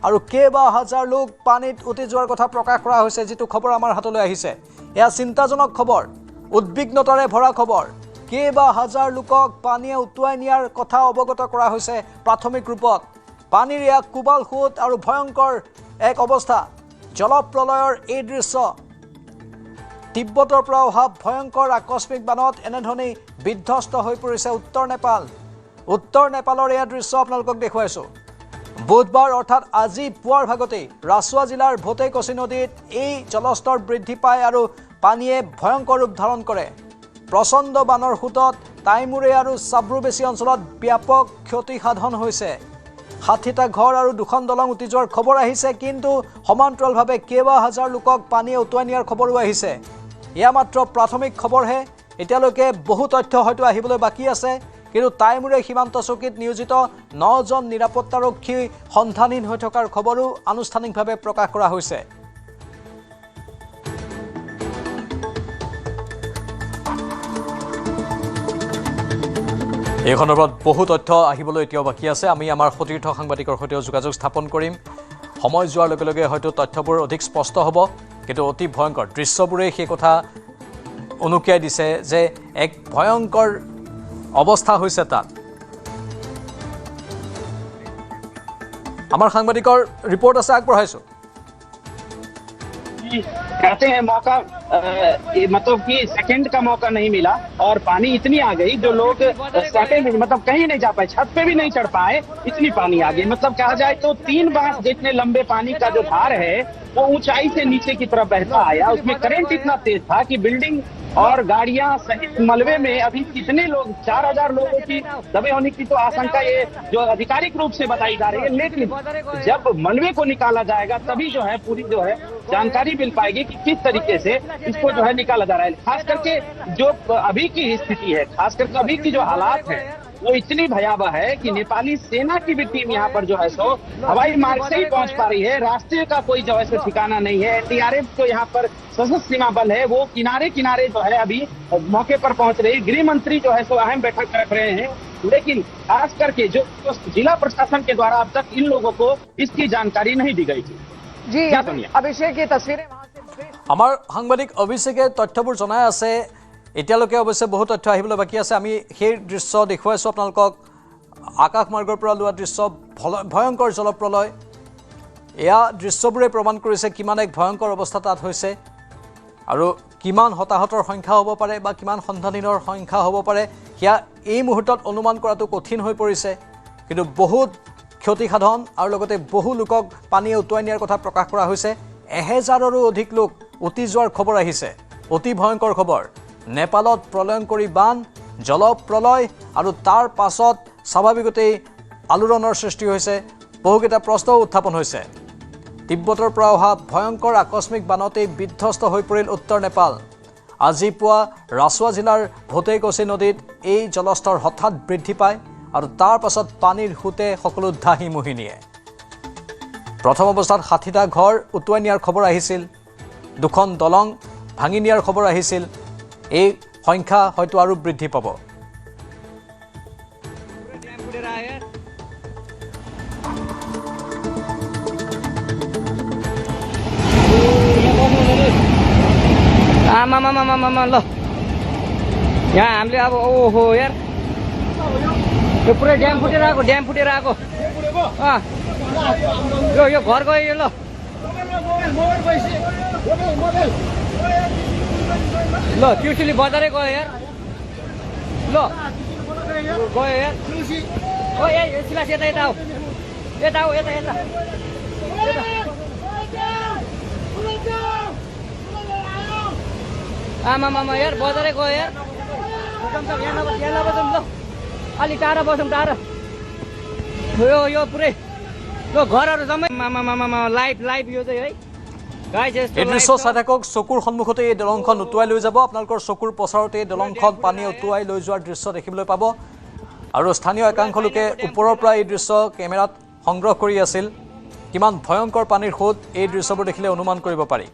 আৰু কেইবা হাজাৰ লোক পানীত উটি যোৱাৰ কথা প্ৰকাশ কৰা হৈছে, যিটো খবৰ আমাৰ হাতলৈ আহিছে। এয়া চিন্তাজনক খবৰ, উদ্বিগ্নতাৰে ভৰা খবৰ। কেইবা হাজাৰ লোকক পানীয়ে উটুৱাই নিয়াৰ কথা অৱগত কৰা হৈছে প্ৰাথমিক ৰূপত। পানীৰ এয়া কোবাল সোঁত আৰু ভয়ংকৰ এক অৱস্থা। জলপ্ৰলয়ৰ এই দৃশ্য। তিব্বতৰ পৰা অহা ভয়ংকৰ আকস্মিক বানত এনেধৰণেই বিধ্বস্ত হৈ পৰিছে উত্তৰ নেপাল। উত্তৰ নেপালৰ এয়া দৃশ্য আপোনালোকক দেখুৱাইছোঁ। বুধবাৰ অৰ্থাৎ আজি পুৱাৰ ভাগতেই ৰাছুৱা জিলাৰ ভূতেকোচি নদীত এই জলস্তৰ বৃদ্ধি পায় আৰু পানীয়ে ভয়ংকৰ ৰূপ ধাৰণ কৰে। প্ৰচণ্ড বানৰ সোঁতত টাইমুৰে আৰু চাব্ৰুবেচি অঞ্চলত ব্যাপক ক্ষতিসাধন হৈছে। 60টা ঘৰ আৰু 2খন দলং উটি যোৱাৰ খবৰ আহিছে, কিন্তু সমান্তৰালভাৱে কেইবা হাজাৰ লোকক পানীয়ে উটুৱাই নিয়াৰ খবৰো আহিছে। এয়া মাত্ৰ প্ৰাথমিক খবৰহে, এতিয়ালৈকে বহু তথ্য হয়তো আহিবলৈ বাকী আছে। কিন্তু টাইমুৰে সীমান্ত চকীত নিয়োজিত 9জন নিৰাপত্তাৰক্ষী সন্ধানহীন হৈ থকাৰ খবৰো আনুষ্ঠানিকভাৱে প্ৰকাশ কৰা হৈছে। এই সন্দৰ্ভত বহু তথ্য আহিবলৈ এতিয়াও বাকী আছে। আমি আমাৰ সতীৰ্থ সাংবাদিকৰ সৈতেও যোগাযোগ স্থাপন কৰিম। সময় যোৱাৰ লগে লগে হয়তো তথ্যবোৰ অধিক স্পষ্ট হ'ব, কিন্তু অতি ভয়ংকৰ দৃশ্যবোৰে সেই কথা উনুকিয়াই দিছে যে এক ভয়ংকৰ অৱস্থা হৈছে তাত। আমাৰ সাংবাদিকৰ ৰিপৰ্ট আছে, আগবঢ়াইছোঁ। कहते हैं मौका मतलब कि सेकंड का मौका नहीं मिला और पानी इतनी आ गई जो लोग सटे में मतलब कहीं नहीं जा पाए, छत पे भी नहीं चढ़ पाए, इतनी पानी आ गई। मतलब कहा जाए तो 3 बार जितने लंबे पानी का जो धार है वो ऊंचाई से नीचे की तरफ बहता आया। उसमें करंट इतना तेज था कि बिल्डिंग और गाड़ियां सहित मलबे में अभी कितने लोग 4000 लोगों की दबे होने की तो आशंका ये जो आधिकारिक रूप से बताई जा रही है, लेकिन जब मलबे को निकाला जाएगा तभी जो है पूरी जो है जानकारी मिल पाएगी कि किस तरीके से इसको जो है निकाला जा रहा है। खास करके जो अभी की स्थिति है, खास करके अभी की जो हालात है वो इतनी भयावह है कि नेपाली सेना की भी टीम यहाँ पर जो है सो हवाई मार्ग से ही पहुंच पा रही है। रास्ते का कोई जो है सो ठिकाना नहीं है। एनडीआरएफ जो यहाँ पर सशस्त्र सीमा बल है वो किनारे किनारे जो है अभी मौके पर पहुंच रही है। गृह मंत्री जो है सो अहम बैठक रख रहे हैं, लेकिन खास करके जो जिला प्रशासन के द्वारा अब तक इन लोगों को इसकी जानकारी नहीं दी गई थी। जी अभिषेक, ये तस्वीरें আমাৰ সাংবাদিক অভিষেকে তথ্যবোৰ জনাই আছে। এতিয়ালৈকে অৱশ্যে বহু তথ্য আহিবলৈ বাকী আছে। আমি সেই দৃশ্য দেখুৱাইছোঁ আপোনালোকক। আকাশমাৰ্গৰ পৰা লোৱা দৃশ্য, ভয়ংকৰ জলপ্ৰলয়। এয়া দৃশ্যবোৰে প্ৰমাণ কৰিছে কিমান এক ভয়ংকৰ অৱস্থা তাত হৈছে আৰু কিমান হতাহতৰ সংখ্যা হ'ব পাৰে বা কিমান সন্ধানহীনৰ সংখ্যা হ'ব পাৰে সেয়া এই মুহূৰ্তত অনুমান কৰাটো কঠিন হৈ পৰিছে। কিন্তু বহুত ক্ষতিসাধন আৰু লগতে বহু লোকক পানীয়ে উটুৱাই নিয়াৰ কথা প্ৰকাশ কৰা হৈছে। 1000ৰো অধিক লোক উটি যোৱাৰ খবৰ আহিছে। অতি ভয়ংকৰ খবৰ। নেপালত প্ৰলয়ংকৰী বান, জলপ্ৰলয় আৰু তাৰ পাছত স্বাভাৱিকতেই আলোড়নৰ সৃষ্টি হৈছে। বহুকেইটা প্ৰশ্নও উত্থাপন হৈছে। তিব্বতৰ পৰা অহা ভয়ংকৰ আকস্মিক বানতেই বিধ্বস্ত হৈ পৰিল উত্তৰ নেপাল। আজি পুৱা ৰাছুৱা জিলাৰ ভোটেকচি নদীত এই জলস্তৰ হঠাৎ বৃদ্ধি পায় আৰু তাৰ পাছত পানীৰ সোঁতে সকলো ধাহি মুহি নিয়ে। প্ৰথম অৱস্থাত 60টা ঘৰ উটুৱাই নিয়াৰ খবৰ আহিছিল, 2খন দলং ভাঙি নিয়াৰ খবৰ আহিছিল। এই সংখ্যা হয়তো আৰু বৃদ্ধি পাব। ल यहाँ हामीले अब ओहो यार यो पुरै ड्याम फुटेर आएको यो घर गयो यो। ल ल त्रिशुली बजारै गयो यार। ल गयो यार। ओ सिलास यता आऊ, यता आऊ, यता आमा यार बजारै गयो यार। यहाँ नबसौँ ल, अलि टाढा बसौँ, टाढा। यो पुरै यो घरहरू जम्मै लाइभ यो चाहिँ है। এই দৃশ্য চাই থাকক। চকুৰ সন্মুখতে এই দলংখন উটুৱাই লৈ যাব। আপোনালোকৰ চকুৰ পচাৰতে এই দলংখন পানীয়ে উটুৱাই লৈ যোৱাৰ দৃশ্য দেখিবলৈ পাব। আৰু স্থানীয় একাংশ লোকে ওপৰৰ পৰা এই দৃশ্য কেমেৰাত সংগ্ৰহ কৰি আছিল। কিমান ভয়ংকৰ পানীৰ সোঁত এই দৃশ্যবোৰ দেখিলে অনুমান কৰিব পাৰি।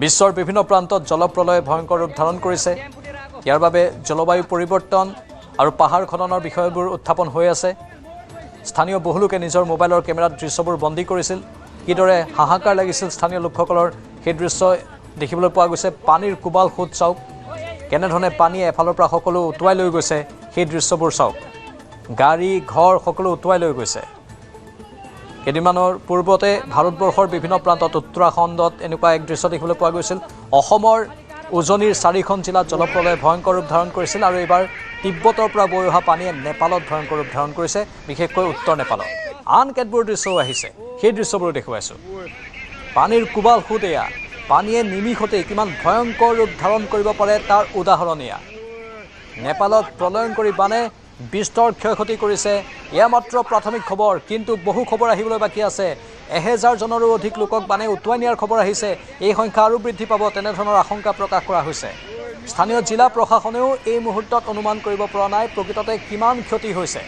বিশ্বৰ বিভিন্ন প্ৰান্তত জলপ্ৰলয়ে ভয়ংকৰ ৰূপ ধাৰণ কৰিছে। ইয়াৰ বাবে জলবায়ু পৰিৱৰ্তন আৰু পাহাৰ খননৰ বিষয়বোৰ উত্থাপন হৈ আছে। স্থানীয় বহু লোকে নিজৰ মোবাইলৰ কেমেৰাত দৃশ্যবোৰ বন্দী কৰিছিল। কিদৰে হাহাকাৰ লাগিছিল স্থানীয় লোকসকলৰ সেই দৃশ্য দেখিবলৈ পোৱা গৈছে। পানীৰ কোবাল সোঁত চাওক, কেনেধৰণে পানীয়ে এফালৰ পৰা সকলো উটুৱাই লৈ গৈছে। সেই দৃশ্যবোৰ চাওক, গাড়ী ঘৰ সকলো উটুৱাই লৈ গৈছে। কেইদিনমানৰ পূৰ্বতে ভাৰতবৰ্ষৰ বিভিন্ন প্ৰান্তত উত্তৰাখণ্ডত এনেকুৱা এক দৃশ্য দেখিবলৈ পোৱা গৈছিল। অসমৰ উজনিৰ 4খন জিলাত জলপ্ৰলয়ে ভয়ংকৰ ৰূপ ধাৰণ কৰিছিল আৰু এইবাৰ তিব্বতৰ পৰা বৈ অহা পানীয়ে নেপালত ভয়ংকৰ ৰূপ ধাৰণ কৰিছে, বিশেষকৈ উত্তৰ নেপালত। আন কেতবোৰ দৃশ্যও আহিছে, সেই দৃশ্যবোৰো দেখুৱাইছোঁ। পানীৰ কোবাল সোঁত এয়া। পানীয়ে নিমিষতেই কিমান ভয়ংকৰ ৰূপ ধাৰণ কৰিব পাৰে তাৰ উদাহৰণ এয়া। নেপালত প্ৰলয়ংকৰী বানে বিস্তৰ ক্ষয়ক্ষতি কৰিছে। এয়া মাত্ৰ প্ৰাথমিক খবৰ, কিন্তু বহু খবৰ আহিবলৈ বাকী আছে। 1000জনৰো অধিক লোকক বানে উটুৱাই নিয়াৰ খবৰ আহিছে। এই সংখ্যা আৰু বৃদ্ধি পাব তেনেধৰণৰ আশংকা প্ৰকাশ কৰা হৈছে। স্থানীয় জিলা প্ৰশাসনেও এই মুহূৰ্তত অনুমান কৰিব পৰা নাই প্ৰকৃততে কিমান ক্ষতি হৈছে।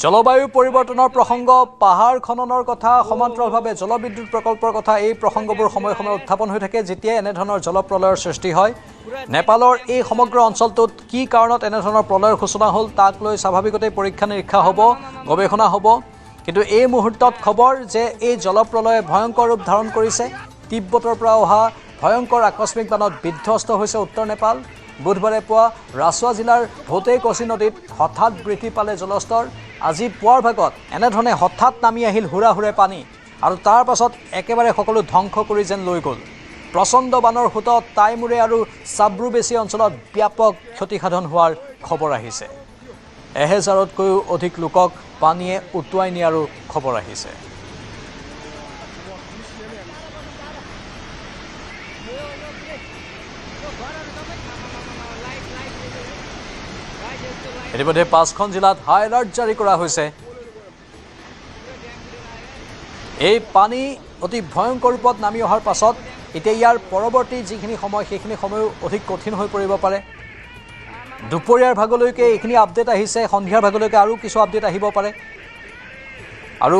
জলবায়ু পৰিৱৰ্তনৰ প্ৰসংগ, পাহাৰ খননৰ কথা, সমান্তৰালভাৱে জলবিদ্যুৎ প্ৰকল্পৰ কথা, এই প্ৰসংগবোৰ সময়ে সময়ে উত্থাপন হৈ থাকে যেতিয়া এনেধৰণৰ জলপ্ৰলয়ৰ সৃষ্টি হয়। নেপালৰ এই সমগ্ৰ অঞ্চলটোত কি কাৰণত এনেধৰণৰ প্ৰলয়ৰ সূচনা হ'ল তাক লৈ স্বাভাৱিকতে পৰীক্ষা নিৰীক্ষা হ'ব, গৱেষণা হ'ব। কিন্তু এই মুহূৰ্তত খবৰ যে এই জলপ্ৰলয়ে ভয়ংকৰ ৰূপ ধাৰণ কৰিছে। তিব্বতৰ পৰা অহা ভয়ংকৰ আকস্মিক বানত বিধ্বস্ত হৈছে উত্তৰ নেপাল। বুধবাৰে পুৱা ৰাছুৱা জিলাৰ ভোটেকচি নদীত হঠাৎ বৃদ্ধি পালে জলস্তৰ। আজি পুৱাৰ ভাগত এনেধৰণে হঠাৎ নামি আহিল হুৰাহুৰে পানী আৰু তাৰ পাছত একেবাৰে সকলো ধ্বংস কৰি যেন লৈ গ'ল। প্ৰচণ্ড বানৰ সোঁতত টাইমুৰে আৰু চাব্ৰুবেচি অঞ্চলত ব্যাপক ক্ষতিসাধন হোৱাৰ খবৰ আহিছে। 1000তকৈও অধিক লোকক পানীয়ে উটুৱাই নিয়াৰো খবৰ আহিছে। ইতিমধ্যে 5খন জিলাত হাই এলাৰ্ট জাৰি কৰা হৈছে। এই পানী অতি ভয়ংকৰ ৰূপত নামি অহাৰ পাছত এতিয়া ইয়াৰ পৰৱৰ্তী যিখিনি সময় সেইখিনি সময়ো অধিক কঠিন হৈ পৰিব পাৰে। দুপৰীয়াৰ ভাগলৈকে এইখিনি আপডেট আহিছে, সন্ধিয়াৰ ভাগলৈকে আৰু কিছু আপডেট আহিব পাৰে আৰু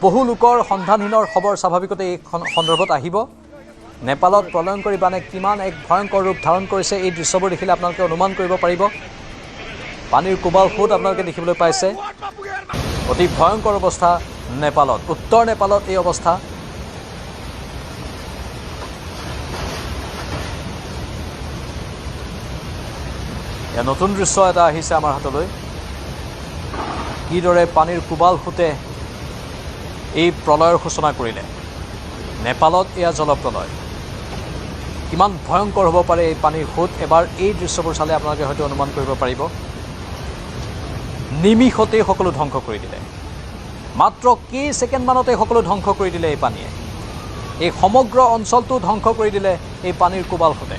বহু লোকৰ সন্ধানহীনৰ খবৰ স্বাভাৱিকতে এই সন্দৰ্ভত আহিব। নেপালত প্ৰলয়ংকৰী বানে কিমান এক ভয়ংকৰ ৰূপ ধাৰণ কৰিছে এই দৃশ্যবোৰ দেখিলে আপোনালোকে অনুমান কৰিব পাৰিব। পানীৰ কোবাল সোঁত আপোনালোকে দেখিবলৈ পাইছে। অতি ভয়ংকৰ অৱস্থা নেপালত, উত্তৰ নেপালত এই অৱস্থা। এয়া নতুন দৃশ্য এটা আহিছে আমাৰ হাতলৈ। কিদৰে পানীৰ কোবাল সোঁতে এই প্ৰলয়ৰ সূচনা কৰিলে। নেপালত এয়া জলপ্ৰলয়। কিমান ভয়ংকৰ হ'ব পাৰে এই পানীৰ সোঁত, এবাৰ এই দৃশ্যবোৰ চালে আপোনালোকে হয়তো অনুমান কৰিব পাৰিব। নিমিষতেই সকলো ধ্বংস কৰি দিলে, মাত্ৰ কেইছেকেণ্ডমানতে সকলো ধ্বংস কৰি দিলে এই পানীয়ে। এই সমগ্ৰ অঞ্চলটো ধ্বংস কৰি দিলে এই পানীৰ কোবাল সোঁতে।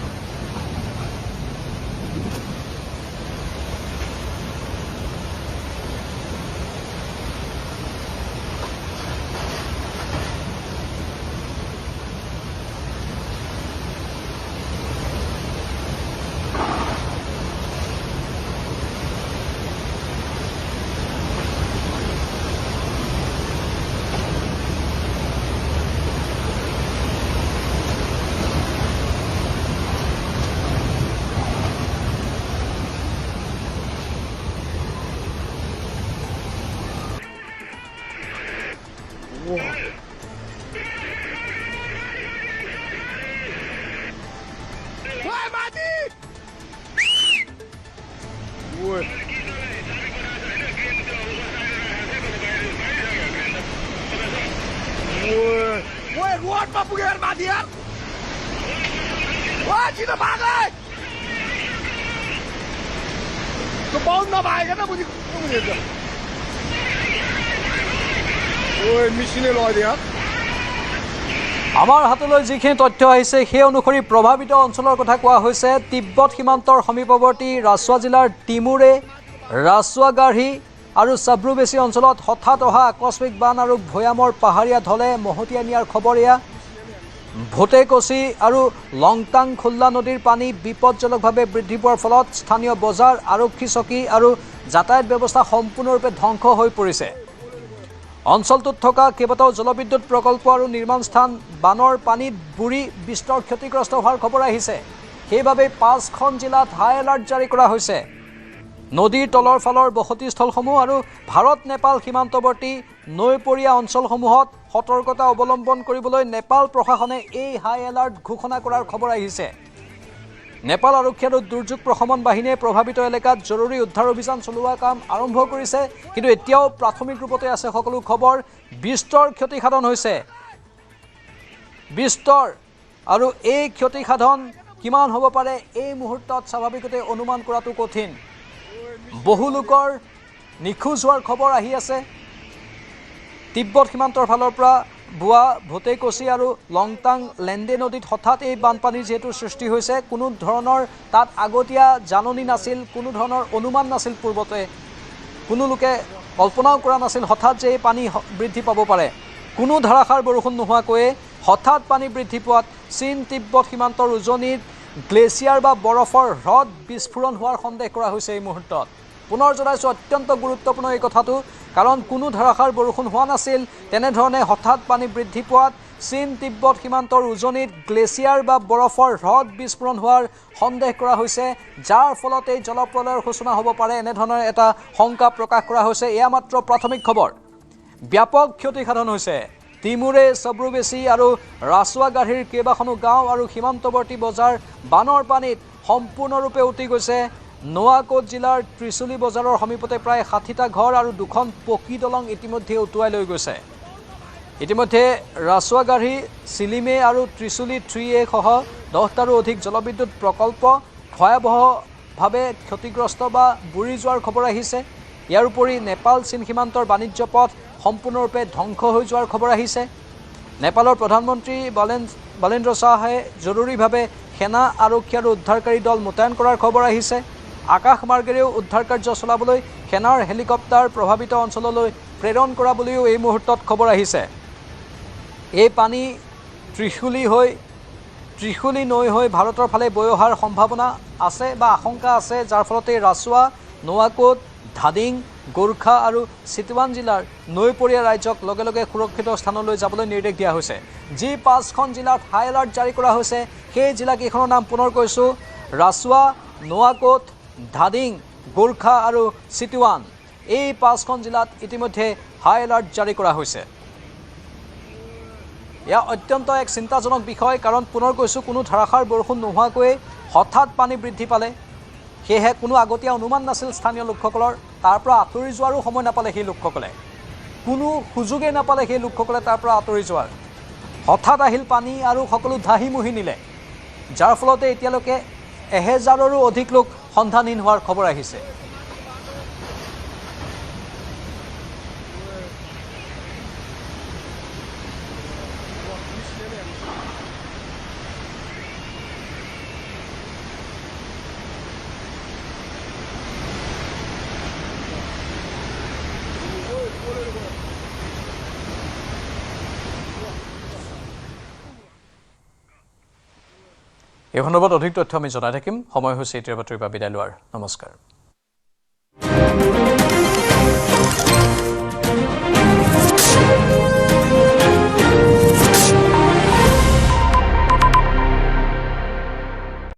আমাৰ হাতলৈ যিখিনি তথ্য আহিছে সেই অনুসৰি প্ৰভাৱিত অঞ্চলৰ কথা কোৱা হৈছে। তিব্বত সীমান্তৰ সমীপৱৰ্তী ৰাছুৱা জিলাৰ টিমুৰে, ৰাছুৱাগাঢ়ি আৰু চাব্ৰুবেচি অঞ্চলত হঠাৎ অহা আকস্মিক বান আৰু ভৈয়ামৰ পাহাৰীয়া ঢলে মহতিয়াই নিয়াৰ খবৰ এয়া। ভোটেকচি আৰু লংটাং খুল্লা নদীৰ পানী বিপদজনকভাৱে বৃদ্ধি পোৱাৰ ফলত স্থানীয় বজাৰ, আৰক্ষী চকী আৰু যাতায়াত ব্যৱস্থা সম্পূৰ্ণৰূপে ধ্বংস হৈ পৰিছে। অঞ্চলটোত থকা কেইবাটাও জলবিদ্যুৎ প্ৰকল্প আৰু নিৰ্মাণ স্থান বানৰ পানীত বুৰি বিস্তৰ ক্ষতিগ্ৰস্ত হোৱাৰ খবৰ আহিছে। সেইবাবে 5খন জিলাত হাই এলাৰ্ট জাৰি কৰা হৈছে। নদীৰ তলৰ ফালৰ বসতিস্থলসমূহ আৰু ভাৰত নেপাল সীমান্তৱৰ্তী নৈপৰীয়া অঞ্চলসমূহত সতৰ্কতা অৱলম্বন কৰিবলৈ নেপাল প্ৰশাসনে এই হাই এলাৰ্ট ঘোষণা কৰাৰ খবৰ আহিছে। নেপাল আৰক্ষী আৰু দুৰ্যোগ প্ৰশমন বাহিনীয়ে প্ৰভাৱিত এলেকাত জৰুৰী উদ্ধাৰ অভিযান চলোৱা কাম আৰম্ভ কৰিছে। কিন্তু এতিয়াও প্ৰাথমিক ৰূপতে আছে সকলো খবৰ। বিস্তৰ ক্ষতিসাধন হৈছে, বিস্তৰ, আৰু এই ক্ষতিসাধন কিমান হ'ব পাৰে এই মুহূৰ্তত স্বাভাৱিকতে অনুমান কৰাটো কঠিন। বহু লোকৰ নিখোজ হোৱাৰ খবৰ আহি আছে। তিব্বত সীমান্তৰ ফালৰ পৰা বুৱা ভোটেকচি আৰু লংটাং লেণ্ডে নদীত হঠাৎ এই বানপানীৰ যিহেতু সৃষ্টি হৈছে, কোনো ধৰণৰ তাত আগতীয়া জাননী নাছিল, কোনো ধৰণৰ অনুমান নাছিল। পূৰ্বতে কোনো লোকে কল্পনাও কৰা নাছিল হঠাৎ যে এই পানী বৃদ্ধি পাব পাৰে। কোনো ধাৰাসাৰ বৰষুণ নোহোৱাকৈয়ে হঠাৎ পানী বৃদ্ধি পোৱাত চীন তিব্বত সীমান্তৰ উজনিত গ্লেচিয়াৰ বা বৰফৰ হ্ৰদ বিস্ফোৰণ হোৱাৰ সন্দেহ কৰা হৈছে এই মুহূৰ্তত। পুনৰ জনাইছোঁ, অত্যন্ত গুৰুত্বপূৰ্ণ এই কথাটো, কাৰণ কোনো ধাৰাসাৰ বৰষুণ হোৱা নাছিল। তেনেধৰণে হঠাৎ পানী বৃদ্ধি পোৱাত চীন তিব্বত সীমান্তৰ উজনিত গ্লেচিয়াৰ বা বৰফৰ হ্ৰদ বিস্ফোৰণ হোৱাৰ সন্দেহ কৰা হৈছে, যাৰ ফলত এই জলপ্ৰলয়ৰ সূচনা হ'ব পাৰে, এনেধৰণৰ এটা শংকা প্ৰকাশ কৰা হৈছে। এয়া মাত্ৰ প্ৰাথমিক খবৰ। ব্যাপক ক্ষতিসাধন হৈছে তিমুৰে সব্ৰুবেচি আৰু ৰাছুৱাগাড়ীৰ কেইবাখনো গাঁও আৰু সীমান্তৱৰ্তী বজাৰ বানৰ পানীত সম্পূৰ্ণৰূপে উটি গৈছে নোয়াকোট জিলাৰ ত্ৰিচুলি বজাৰৰ সমীপতে প্ৰায় 60টা ঘৰ আৰু দুখন পকী দলং ইতিমধ্যে উটুৱাই লৈ গৈছে ইতিমধ্যে ৰাছুৱাগাড়ী চিলিমে আৰু ত্ৰিচুলি 3A সহ 10টাৰো অধিক জলবিদ্যুৎ প্ৰকল্প ভয়াৱহভাৱে ক্ষতিগ্ৰস্ত বা বুৰি যোৱাৰ খবৰ আহিছে ইয়াৰ উপৰি নেপাল চীন সীমান্তৰ বাণিজ্য পথ সম্পূৰ্ণৰূপে ধ্বংস হৈ যোৱাৰ খবৰ আহিছে নেপালৰ প্ৰধানমন্ত্ৰী বলেন্দ্ৰ শাহে জৰুৰীভাৱে সেনা আৰক্ষী আৰু উদ্ধাৰকাৰী দল মোতায়েন কৰাৰ খবৰ আহিছে আকাশমাৰ্গেৰেও উদ্ধাৰ কাৰ্য চলাবলৈ সেনাৰ হেলিকপ্টাৰ প্ৰভাৱিত অঞ্চললৈ প্ৰেৰণ কৰা বুলিও এই মুহূৰ্তত খবৰ আহিছে এই পানী ত্ৰিশুলি নৈ হৈ ভাৰতৰ ফালে বৈ অহাৰ সম্ভাৱনা আছে বা আশংকা আছে যাৰ ফলতে ৰাছুৱা নোয়াকোট ধাদিং গোৰ্খা আৰু চিটৱান জিলাৰ নৈপৰীয়া ৰাজ্যক লগে লগে সুৰক্ষিত স্থানলৈ যাবলৈ নিৰ্দেশ দিয়া হৈছে যি 5খন জিলাত হাই এলাৰ্ট জাৰি কৰা হৈছে সেই জিলাকেইখনৰ নাম পুনৰ কৈছোঁ ৰাছুৱা নোয়াকোট ধাদিং গোৰ্খা আৰু চিটৱান এই 5খন জিলাত ইতিমধ্যে হাই এলাৰ্ট জাৰি কৰা হৈছে এয়া অত্যন্ত এক চিন্তাজনক বিষয় কাৰণ পুনৰ কৈছোঁ কোনো ধাৰাসাৰ বৰষুণ নোহোৱাকৈ হঠাৎ পানী বৃদ্ধি পালে সেয়েহে কোনো আগতীয়া অনুমান নাছিল স্থানীয় লোকসকলৰ তাৰ পৰা আঁতৰি যোৱাৰো সময় নাপালে সেই লোকসকলে কোনো সুযোগেই নাপালে সেই লোকসকলে তাৰ পৰা আঁতৰি যোৱাৰ হঠাৎ আহিল পানী আৰু সকলো ধাহি মুহি নিলে যাৰ ফলতে এতিয়ালৈকে 1000ৰো অধিক লোক সন্ধানহীন হোৱাৰ খবৰ আহিছে এই সন্দৰ্ভত অধিক তথ্য আমি জনাই থাকিম সময় হৈছে এতিয়া বাতৰিৰ পৰা বিদায় লোৱাৰ নমস্কাৰ